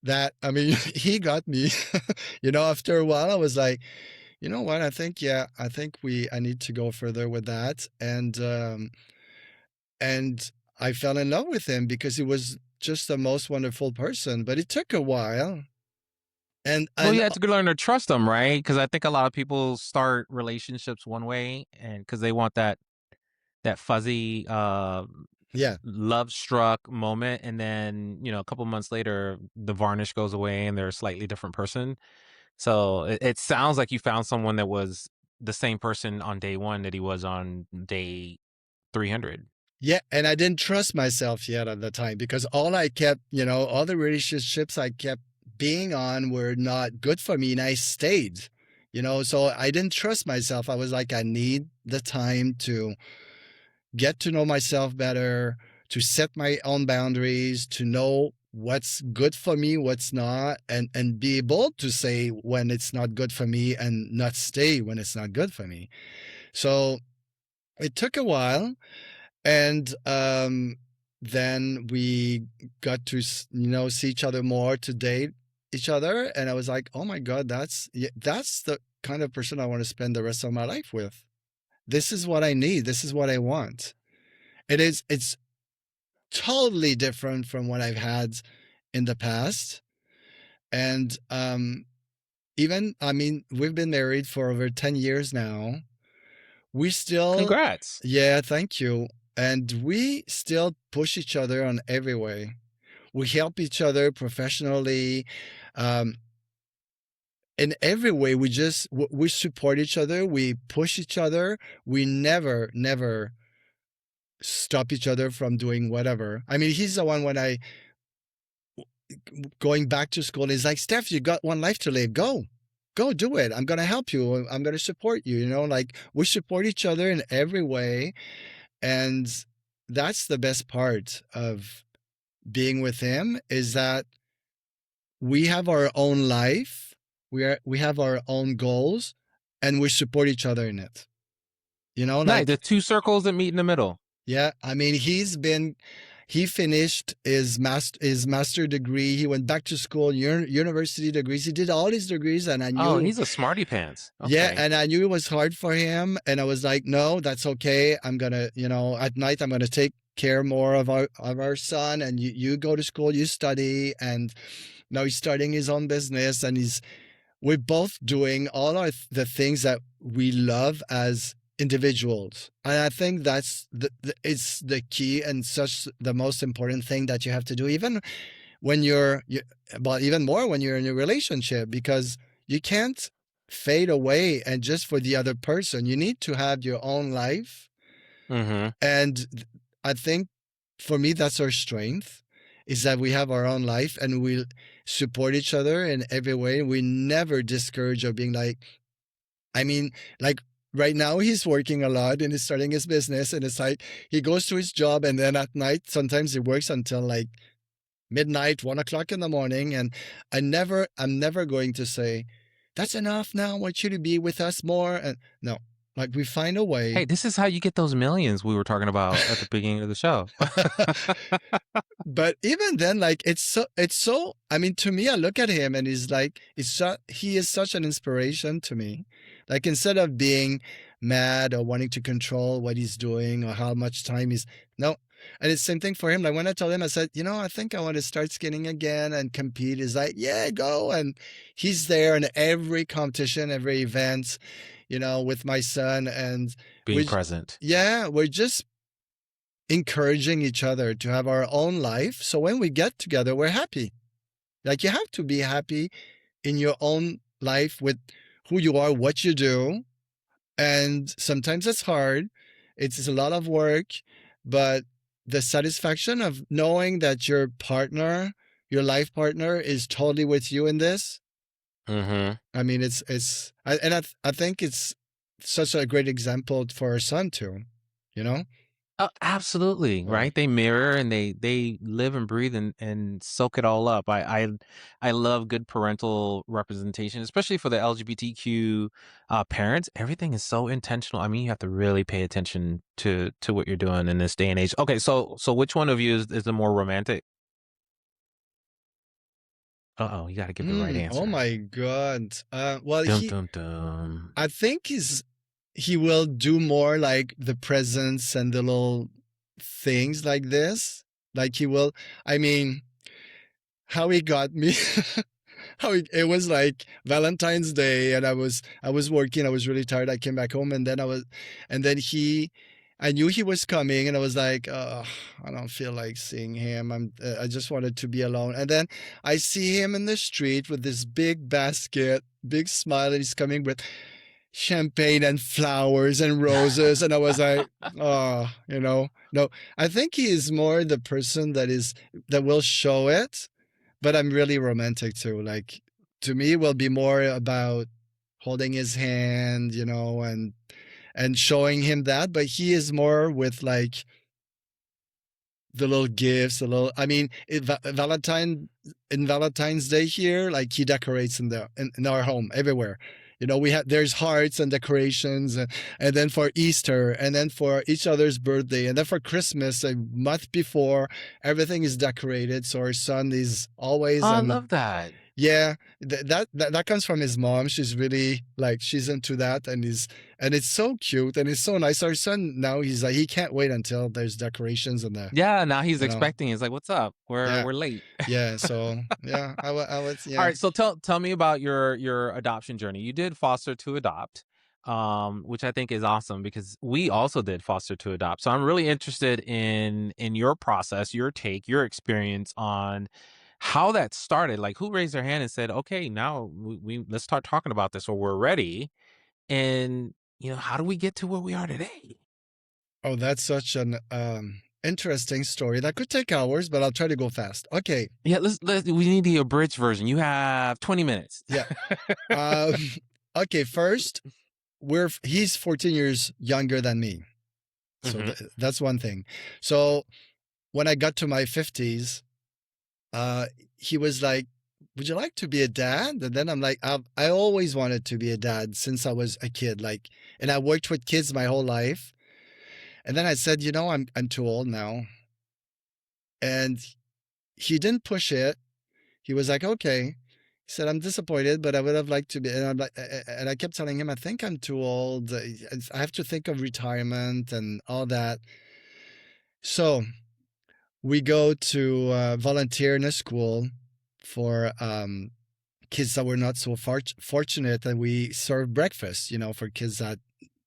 Speaker 2: That, I mean, he got me. After a while, I was like, you know what? Yeah, I need to go further with that. And I fell in love with him because he was just the most wonderful person. But it took a while.
Speaker 1: Well,
Speaker 2: And
Speaker 1: you had to learn to trust them, right? Because I think a lot of people start relationships one way, and because they want that fuzzy,
Speaker 2: yeah,
Speaker 1: love struck moment, and then a couple months later, the varnish goes away, and they're a slightly different person. So it sounds like you found someone that was the same person on day one that he was on day 300.
Speaker 2: Yeah, and I didn't trust myself yet at the time because all I kept, all the relationships I kept being on were not good for me, and I stayed. So I didn't trust myself. I was like, I need the time to get to know myself better, to set my own boundaries, to know what's good for me, what's not, and be able to say when it's not good for me and not stay when it's not good for me. So it took a while, and then we got to see each other more, to date each other, and I was like, oh my god, that's the kind of person I want to spend the rest of my life with. This is what I need. This is what I want. It's totally different from what I've had in the past. And even, I mean, we've been married for over 10 years now. We still,
Speaker 1: Congrats.
Speaker 2: yeah, thank you. And we still push each other on every way. We help each other professionally. Um, in every way, we support each other. We push each other. We never stop each other from doing whatever. I mean, he's the one when I going back to school. He's like, Steph, you got one life to live. Go do it. I'm going to help you. I'm going to support you. Like we support each other in every way. And that's the best part of being with him, is that we have our own life. We have our own goals, and we support each other in it.
Speaker 1: Nice. The
Speaker 2: Like,
Speaker 1: two circles that meet in the middle.
Speaker 2: yeah, I mean, he finished his master degree. He went back to school, university degrees. He did all his degrees, and I
Speaker 1: Oh,
Speaker 2: knew,
Speaker 1: he's a smarty pants.
Speaker 2: yeah,
Speaker 1: Okay.
Speaker 2: and I knew it was hard for him. And I was like, no, that's okay. I'm gonna, at night I'm gonna take care more of our son, and you go to school, you study, and now he's starting his own business, and we're both doing all the things that we love as individuals. And I think that's it's the key, and such the most important thing that you have to do, even when but even more when you're in a relationship, because you can't fade away and just for the other person. You need to have your own life.
Speaker 1: Mm-hmm.
Speaker 2: And I think for me, that's our strength, is that we have our own life and we support each other in every way. We never discourage or being like, I mean, like right now he's working a lot and he's starting his business, and it's like he goes to his job, and then at night, sometimes he works until like midnight, 1 o'clock in the morning. And I'm never going to say, that's enough now. I want you to be with us more. And no, like we find a
Speaker 1: Hey,
Speaker 2: way.
Speaker 1: this is how you get those millions we were talking about at the beginning of the show.
Speaker 2: But even then, like it's so, I mean, to me, I look at him and he's like, he is such an inspiration to me. Like, instead of being mad or wanting to control what he's doing or how much time he's, no. And it's the same thing for him. Like when I told him, I said, I think I want to start skinning again and compete. He's like, yeah, go. And he's there in every competition, every event, with my son. And
Speaker 1: Being
Speaker 2: we,
Speaker 1: present.
Speaker 2: yeah, we're just encouraging each other to have our own life. So when we get together, we're happy. Like, you have to be happy in your own life with who you are, what you do. And sometimes it's hard. It's a lot of work, but the satisfaction of knowing that your partner, your life partner, is totally with you in this.
Speaker 1: Mm-hmm.
Speaker 2: I mean, I think it's such a great example for our son too, you know?
Speaker 1: Oh, absolutely,
Speaker 2: Yeah.
Speaker 1: right? They mirror and they live and breathe and soak it all up. I love good parental representation, especially for the LGBTQ parents. Everything is so intentional. I mean, you have to really pay attention to what you're doing in this day and age. Okay, so which one of you is the more romantic? Uh-oh, you got to give the right
Speaker 2: Oh
Speaker 1: answer.
Speaker 2: my God. Well,
Speaker 1: Dum dum dum.
Speaker 2: I think he will do more like the presents and the little things like this. Like he will, I mean, how he got me, it was like Valentine's Day, and I was working. I was really tired. I came back home, and then I knew he was coming, and I was like, oh, I don't feel like seeing him. I just wanted to be alone. And then I see him in the street with this big basket, big smile, and he's coming with. champagne and flowers and roses, and I was like, oh, no. I think he is more the person that will show it, but I'm really romantic too. Like, to me, it will be more about holding his hand, and showing him that. But he is more with like the little gifts, the little. I mean, Valentine's Day here, like he decorates in our home everywhere. There's hearts and decorations, and then for Easter, and then for each other's birthday, and then for Christmas a month before, everything is decorated. So our son is always.
Speaker 1: Oh, I
Speaker 2: And
Speaker 1: love that.
Speaker 2: yeah, that comes from his mom. She's really like she's into that, and it's so cute and it's so nice. Our son now, he's like he can't wait until there's decorations and
Speaker 1: Yeah, now he's
Speaker 2: you know
Speaker 1: expecting. He's like, "What's up? We're
Speaker 2: yeah,
Speaker 1: we're late."
Speaker 2: yeah. So yeah, I was
Speaker 1: All
Speaker 2: yeah.
Speaker 1: right, so tell me about your adoption journey. You did foster to adopt, which I think is awesome because we also did foster to adopt. So I'm really interested in your process, your take, your experience on how that started. Like, who raised their hand and said, "Okay, now we let's start talking about this," or "We're ready." And how do we get to where we are today?
Speaker 2: Oh, that's such an interesting story. That could take hours, but I'll try to go fast. Okay.
Speaker 1: Yeah, we need the abridged version. You have 20 minutes.
Speaker 2: Yeah. Um, okay. First, he's 14 years younger than me, so
Speaker 1: Hmm.
Speaker 2: that's one thing. So when I got to my 50s, uh, he was like, "Would you like to be a dad?" And then I'm like, I always wanted to be a dad since I was a kid. Like, and I worked with kids my whole life. And then I said, I'm too old now. And he didn't push it. He was like, okay. He said, I'm disappointed, but I would have liked to be. And I'm like, and I kept telling him, I think I'm too old. I have to think of retirement and all that. So we go to volunteer in a school for kids that were not so fortunate, and we serve breakfast, for kids that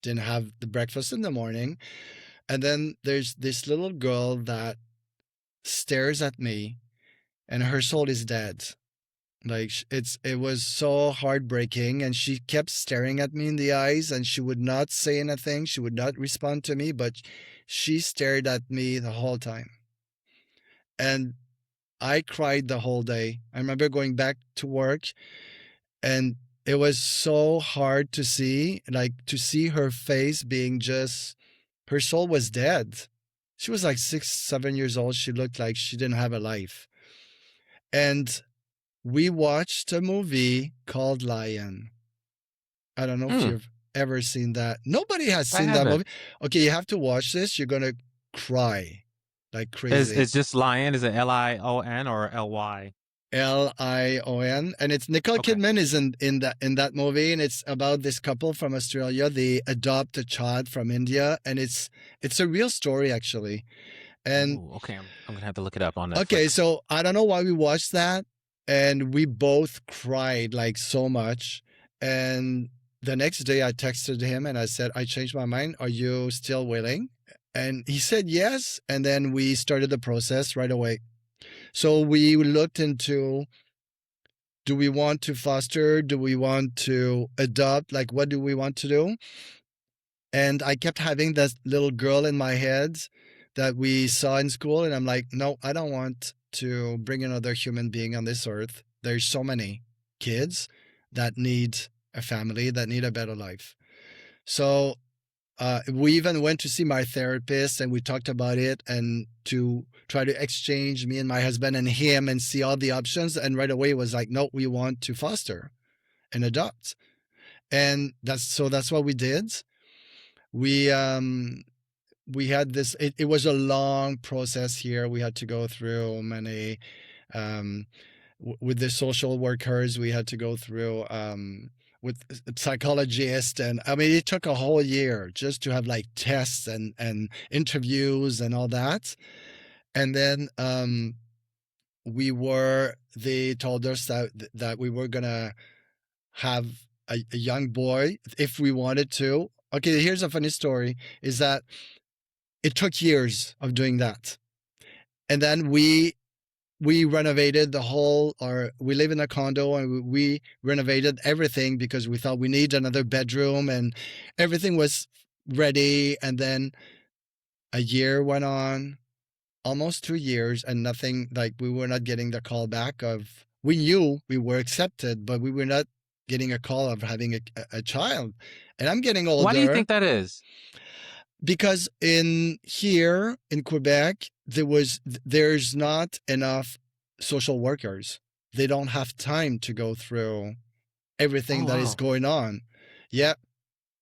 Speaker 2: didn't have the breakfast in the morning. And then there's this little girl that stares at me, and her soul is dead. Like it was so heartbreaking, and she kept staring at me in the eyes, and she would not say anything. She would not respond to me, but she stared at me the whole time. And I cried the whole day. I remember going back to work, and it was so hard to see, like to see her face being just, her soul was dead. She was like 6, 7 years old. She looked like she didn't have a life. And we watched a movie called Lion. I don't know if
Speaker 1: Mm,
Speaker 2: you've ever seen that. Nobody has
Speaker 1: I
Speaker 2: seen that
Speaker 1: haven't.
Speaker 2: movie. Okay, you have to watch this. You're going to cry like
Speaker 1: Is
Speaker 2: crazy.
Speaker 1: it's just Lion? Is it Lion or Ly?
Speaker 2: Lion, and it's Nicole
Speaker 1: Okay.
Speaker 2: Kidman is in that movie, and it's about this couple from Australia. They adopt a child from India, and it's a real story actually. And
Speaker 1: Oh, okay. I'm gonna have to look it up on
Speaker 2: okay,
Speaker 1: Netflix.
Speaker 2: so I don't know why we watched that, and we both cried like so much. And the next day, I texted him and I said, "I changed my mind. Are you still willing?" And he said yes. And then we started the process right away. So we looked into, do we want to foster? Do we want to adopt? Like, what do we want to do? And I kept having that little girl in my head that we saw in school. And I'm like, no, I don't want to bring another human being on this earth. There's so many kids that need a family, that need a better life. So we even went to see my therapist, and we talked about it, and to try to exchange, me and my husband and him, and see all the options. And right away it was like, no, we want to foster and adopt. And that's what we did. We we had this, it was a long process here. We had to go through many um with the social workers. We had to go through with psychologists, and I mean it took a whole year just to have like tests and interviews and all that. And then they told us that we were gonna have a young boy if we wanted to. Okay, here's a funny story, is that it took years of doing that. And then we we renovated the whole, or we live in a condo, and we renovated everything because we thought we need another bedroom, and everything was ready. And then a year went on, almost 2 years, and nothing, like we were not getting the call back of, we knew we were accepted, but we were not getting a call of having a child. And I'm getting
Speaker 1: Why do you
Speaker 2: older,
Speaker 1: think that is?
Speaker 2: because in here in Quebec, there's not enough social workers. They don't have time to go through
Speaker 1: Oh
Speaker 2: everything that is
Speaker 1: wow.
Speaker 2: going on. Yeah,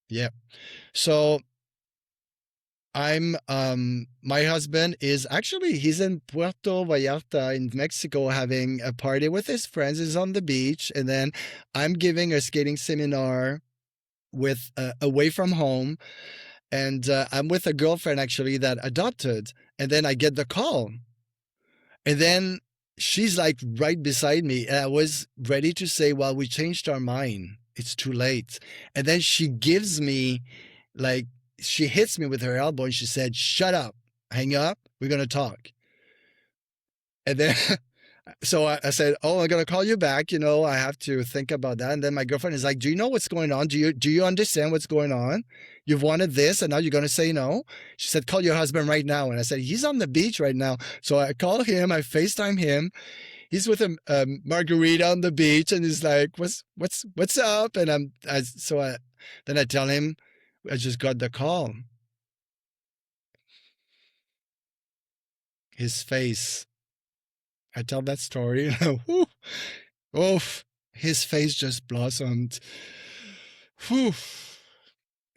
Speaker 2: yeah. So I'm my husband is actually, he's in Puerto Vallarta in Mexico having a party with his friends. He's on the beach, and then I'm giving a skating seminar with away from home, and I'm with a girlfriend actually that adopted, and then I get the call, and then she's like right beside me, and I was ready to say, well, we changed our mind, it's too late. And then she gives me, like, she hits me with her elbow and she said, shut up, hang up, we're going to talk. And then so I said, oh, I'm going to call you back, I have to think about that. And then my girlfriend is like, do you know what's going on? Do you understand what's going on? You've wanted this and now you're going to say no? She said, call your husband right now. And I said, he's on the beach right now. So I call him, I FaceTime him. He's with a margarita on the beach, and he's like, what's up? And then I tell him I just got the call. His face. I tell that story. Oh, his face just blossomed. Whew.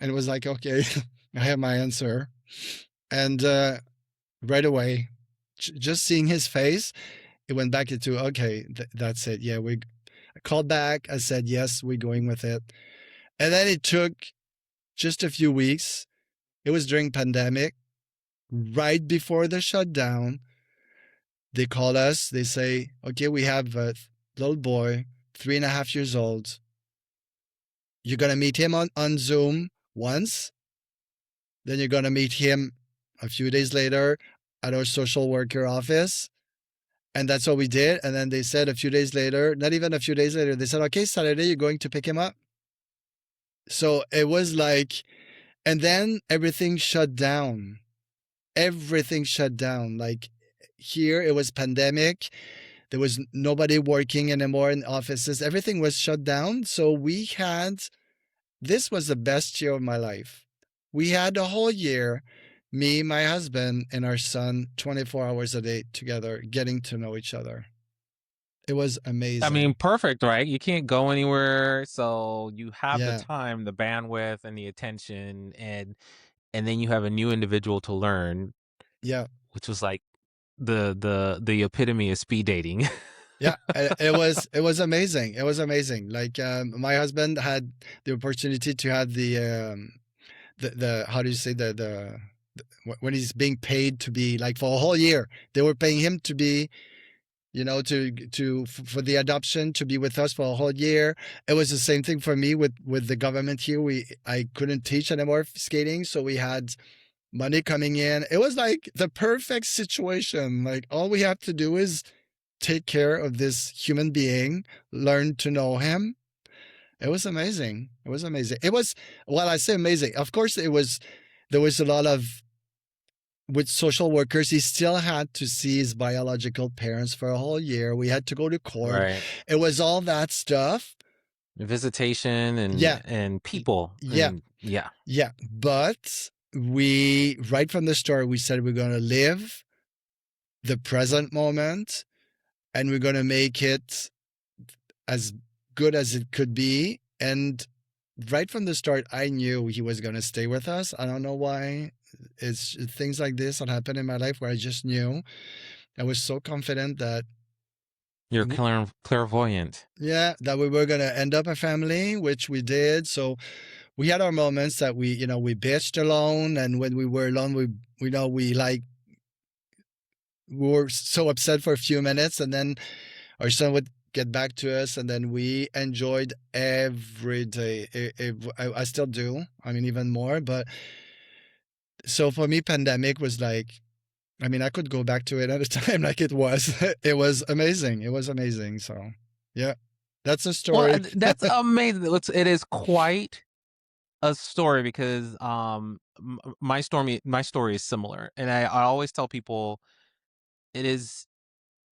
Speaker 2: And it was like, okay, I have my answer. And right away, just seeing his face, it went back into, okay, that's it. Yeah, I called back. I said, yes, we're going with it. And then it took just a few weeks. It was during pandemic, right before the shutdown. They call us. They say, okay, we have a little boy, 3.5 years old. You're going to meet him on Zoom once. Then you're going to meet him a few days later at our social worker office. And that's what we did. And then they said a few days later, not even a few days later, they said, okay, Saturday, you're going to pick him up. So it was like, and then everything shut down. Everything shut down. Like here, it was pandemic. There was nobody working anymore in offices. Everything was shut down. So this was the best year of my life. We had a whole year, me, my husband, and our son, 24 hours a day together, getting to know each other. It was
Speaker 1: I mean,
Speaker 2: amazing.
Speaker 1: perfect, right? You can't go anywhere, so you have the
Speaker 2: Yeah.
Speaker 1: time, the bandwidth, and the attention, and then you have a new individual to learn,
Speaker 2: Yeah.
Speaker 1: which was like the epitome of speed dating.
Speaker 2: Yeah, it was amazing. It was amazing. Like my husband had the opportunity to have the how do you say when he's being paid to be, like, for a whole year. They were paying him to be, for the adoption, to be with us for a whole year. It was the same thing for me with the government here. I couldn't teach anymore skating, so we had money coming in. It was like the perfect situation. Like all we have to do is take care of this human being, learn to know him. It was amazing. It was amazing. It was, well, I say amazing. Of course, there was a lot of, with social workers, he still had to see his biological parents for a whole year. We had to go to court.
Speaker 1: Right.
Speaker 2: It was all that stuff.
Speaker 1: Visitation
Speaker 2: Yeah.
Speaker 1: and people
Speaker 2: Yeah.
Speaker 1: and yeah.
Speaker 2: Yeah. But right from the start, we said we're going to live the present moment, and we're going to make it as good as it could be. And right from the start, I knew he was going to stay with us. I don't know why. It's things like this that happened in my life where I just knew. I was so confident that,
Speaker 1: You're clairvoyant.
Speaker 2: yeah, that we were going to end up a family, which we did. So we had our moments that we bitched alone. And when we were alone, we were so upset for a few minutes, and then our son would get back to us, and then we enjoyed every day. I still do. I mean, even more. But so for me, pandemic was like I mean, I could go back to it at a time like it was. It was amazing. It was amazing. So, yeah, that's a
Speaker 1: Well,
Speaker 2: story.
Speaker 1: that's amazing. It is quite a story because my story is similar, and I always tell people it is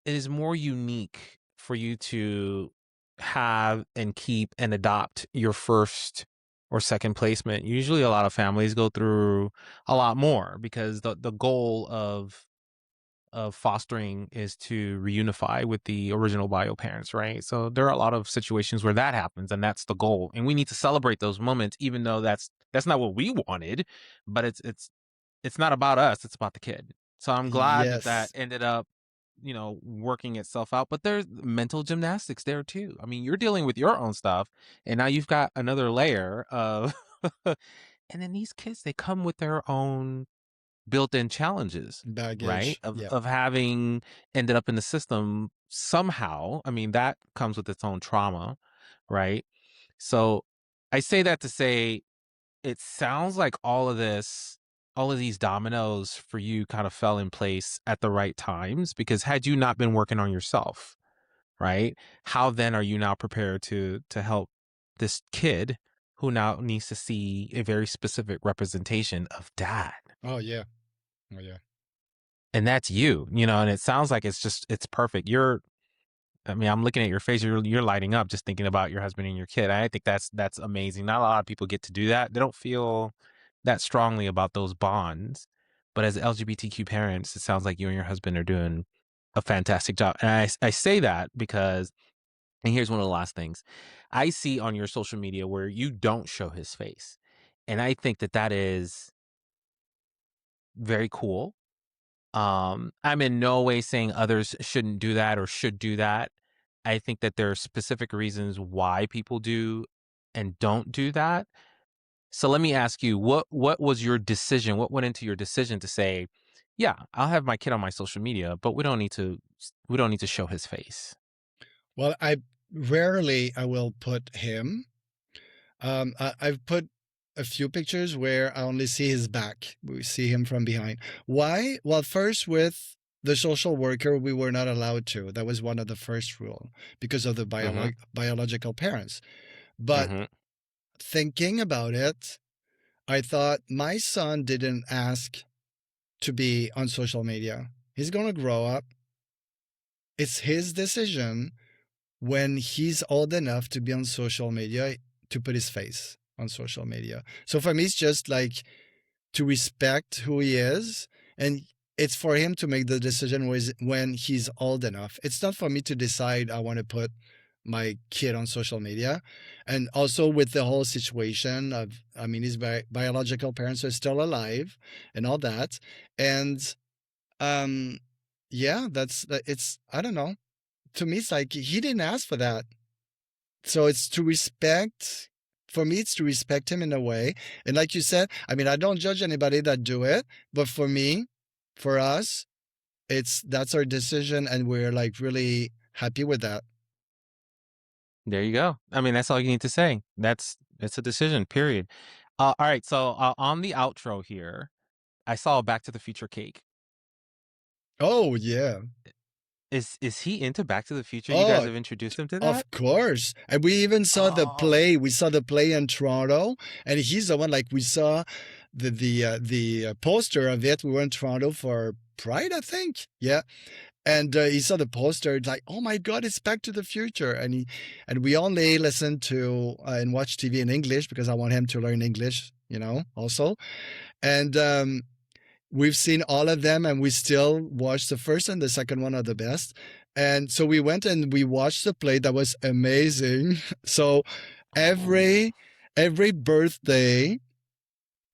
Speaker 1: it is more unique for you to have and keep and adopt your first or second placement. Usually a lot of families go through a lot more because the goal of fostering is to reunify with the original bio parents, right? So there are a lot of situations where that happens, and that's the goal. And we need to celebrate those moments, even though that's not what we wanted, but it's not about us, it's about the kid. So I'm glad that that
Speaker 2: Yes,
Speaker 1: ended up, working itself out. But there's mental gymnastics there too. I mean, you're dealing with your own stuff, and now you've got another layer of and then these kids, they come with their own built-in challenges, right?
Speaker 2: baggage.
Speaker 1: Of
Speaker 2: Yeah.
Speaker 1: of having ended up in the system somehow. I mean, that comes with its own trauma, right? So I say that to say it sounds like all of these dominoes for you kind of fell in place at the right times because had you not been working on yourself, right? How then are you now prepared to help this kid who now needs to see a very specific representation of dad?
Speaker 2: Oh yeah. Oh yeah.
Speaker 1: And that's you, and it sounds like it's perfect. I mean, I'm looking at your face, you're lighting up just thinking about your husband and your kid. I think that's amazing. Not a lot of people get to do that. They don't feel that strongly about those bonds. But as LGBTQ parents, it sounds like you and your husband are doing a fantastic job. And I say that because, and here's one of the last things I see on your social media where you don't show his face. And I think that that is very cool. I'm in no way saying others shouldn't do that or should do that. I think that there are specific reasons why people do and don't do that. So let me ask you, what was your decision? What went into your decision to say, yeah, I'll have my kid on my social media, but we don't need to show his face.
Speaker 2: Well, I will put him. I've put a few pictures where I only see his back. We see him from behind. Why? Well, first with the social worker, we were not allowed to. That was one of the first rule because of the
Speaker 1: Mm-hmm.
Speaker 2: biological parents. But
Speaker 1: Mm-hmm.
Speaker 2: thinking about it, I thought my son didn't ask to be on social media. He's going to grow up. It's his decision when he's old enough to be on social media to put his face on social media. So for me, it's just like to respect who he is. And it's for him to make the decision when he's old enough. It's not for me to decide I want to put my kid on social media. And also with the whole situation of, I mean, his biological parents are still alive and all that. And um, yeah, it's, I don't know. To me, it's like he didn't ask for that. So it's to respect. For me, it's to respect him in a way. And like you said, I mean, I don't judge anybody that do it, but for me, for us, that's our decision, and we're like really happy with that.
Speaker 1: There you go. I mean, that's all you need to say. It's a decision, period. All right. So on the outro here, I saw a Back to the Future cake.
Speaker 2: Oh yeah.
Speaker 1: Is he into Back to the Future? You guys
Speaker 2: Oh,
Speaker 1: have introduced him to that?
Speaker 2: of course. And we even saw the
Speaker 1: Oh,
Speaker 2: play. We saw the play in Toronto, and he's the one. Like we saw the poster of it. We were in Toronto for Pride, I think. Yeah, and he saw the poster. It's like, oh my god, it's Back to the Future. And we only listened to and watch TV in English because I want him to learn English. Also. And we've seen all of them, and we still watch the first and the second one are the best. And so we went and we watched the play. That was amazing. So
Speaker 1: oh,
Speaker 2: every birthday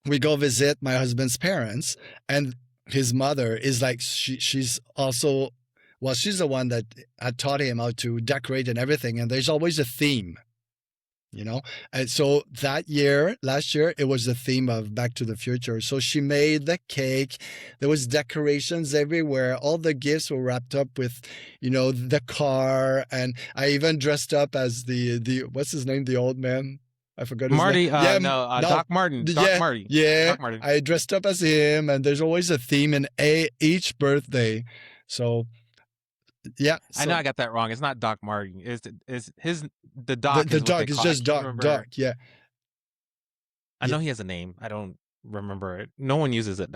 Speaker 2: we go visit my husband's parents, and his mother is like she's also, well, she's the one that had taught him how to decorate and everything, and there's always a theme, you know. And so last year, it was the theme of Back to the Future. So she made the cake. There was decorations everywhere. All the gifts were wrapped up with, the car. And I even dressed up as the what's his name, the old man. I forgot his
Speaker 1: Marty,
Speaker 2: name. Yeah,
Speaker 1: no, Doc Martin. Doc
Speaker 2: yeah,
Speaker 1: Marty.
Speaker 2: yeah.
Speaker 1: Doc Martin.
Speaker 2: I dressed up as him, and there's always a theme in each birthday. So yeah,
Speaker 1: I know
Speaker 2: so
Speaker 1: I got that wrong. It's not Doc Martin. It's his the
Speaker 2: the
Speaker 1: Doc is what they
Speaker 2: dog is
Speaker 1: call. I
Speaker 2: just
Speaker 1: can't
Speaker 2: Doc.
Speaker 1: remember.
Speaker 2: Doc, yeah,
Speaker 1: I
Speaker 2: yeah,
Speaker 1: know he has a name. I don't remember it. No one uses it.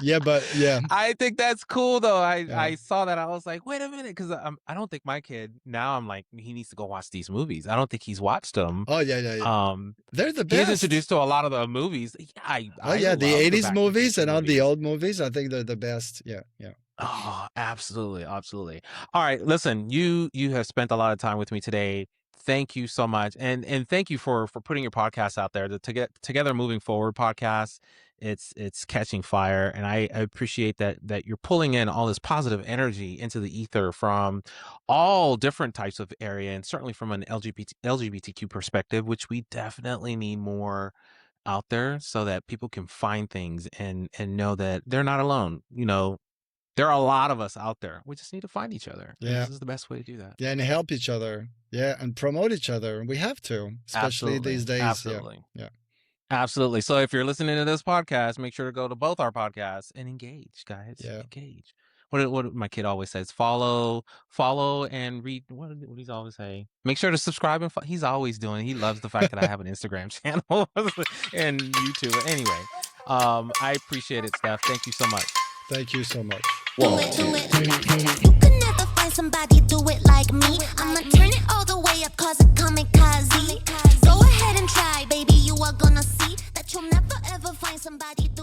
Speaker 2: yeah. But yeah,
Speaker 1: I think that's cool though.
Speaker 2: yeah.
Speaker 1: I saw that. I was like, wait a minute, because I don't think my kid now. I'm like, he needs to go watch these movies. I don't think he's watched them.
Speaker 2: Oh yeah, yeah, yeah. They're the
Speaker 1: He is
Speaker 2: best.
Speaker 1: introduced to a lot of the movies. Yeah,
Speaker 2: Oh
Speaker 1: I
Speaker 2: yeah, the
Speaker 1: love the
Speaker 2: '80s
Speaker 1: Back to the
Speaker 2: movies
Speaker 1: Future
Speaker 2: and all the
Speaker 1: movies.
Speaker 2: old movies. I think they're the best. Yeah, yeah.
Speaker 1: Oh, absolutely, absolutely. All right, listen, you have spent a lot of time with me today. Thank you so much, and thank you for putting your podcast out there. The Together Moving Forward podcast, it's catching fire, and I appreciate that you're pulling in all this positive energy into the ether from all different types of area, and certainly from an LGBTQ perspective, which we definitely need more out there, so that people can find things and know that they're not alone. There are a lot of us out there. We just need to find each other. And
Speaker 2: Yeah.
Speaker 1: this is the best way to do that.
Speaker 2: Yeah, and help each other. Yeah, and promote each other. We have to, especially
Speaker 1: Absolutely.
Speaker 2: these days.
Speaker 1: Absolutely.
Speaker 2: Yeah.
Speaker 1: Absolutely. So if you're listening to this podcast, make sure to go to both our podcasts and engage, guys.
Speaker 2: Yeah.
Speaker 1: Engage. What my kid always says, follow, and read. What he's always say? Make sure to subscribe and he's always doing. He loves the fact that I have an Instagram channel and YouTube. Anyway, I appreciate it, Steph. Thank you so much.
Speaker 2: Thank you so much.
Speaker 3: Do it. You can never find somebody do it like me. I'ma turn it all the way up, cause it kamikaze. Go ahead and try, baby, you are gonna see that you'll never ever find somebody do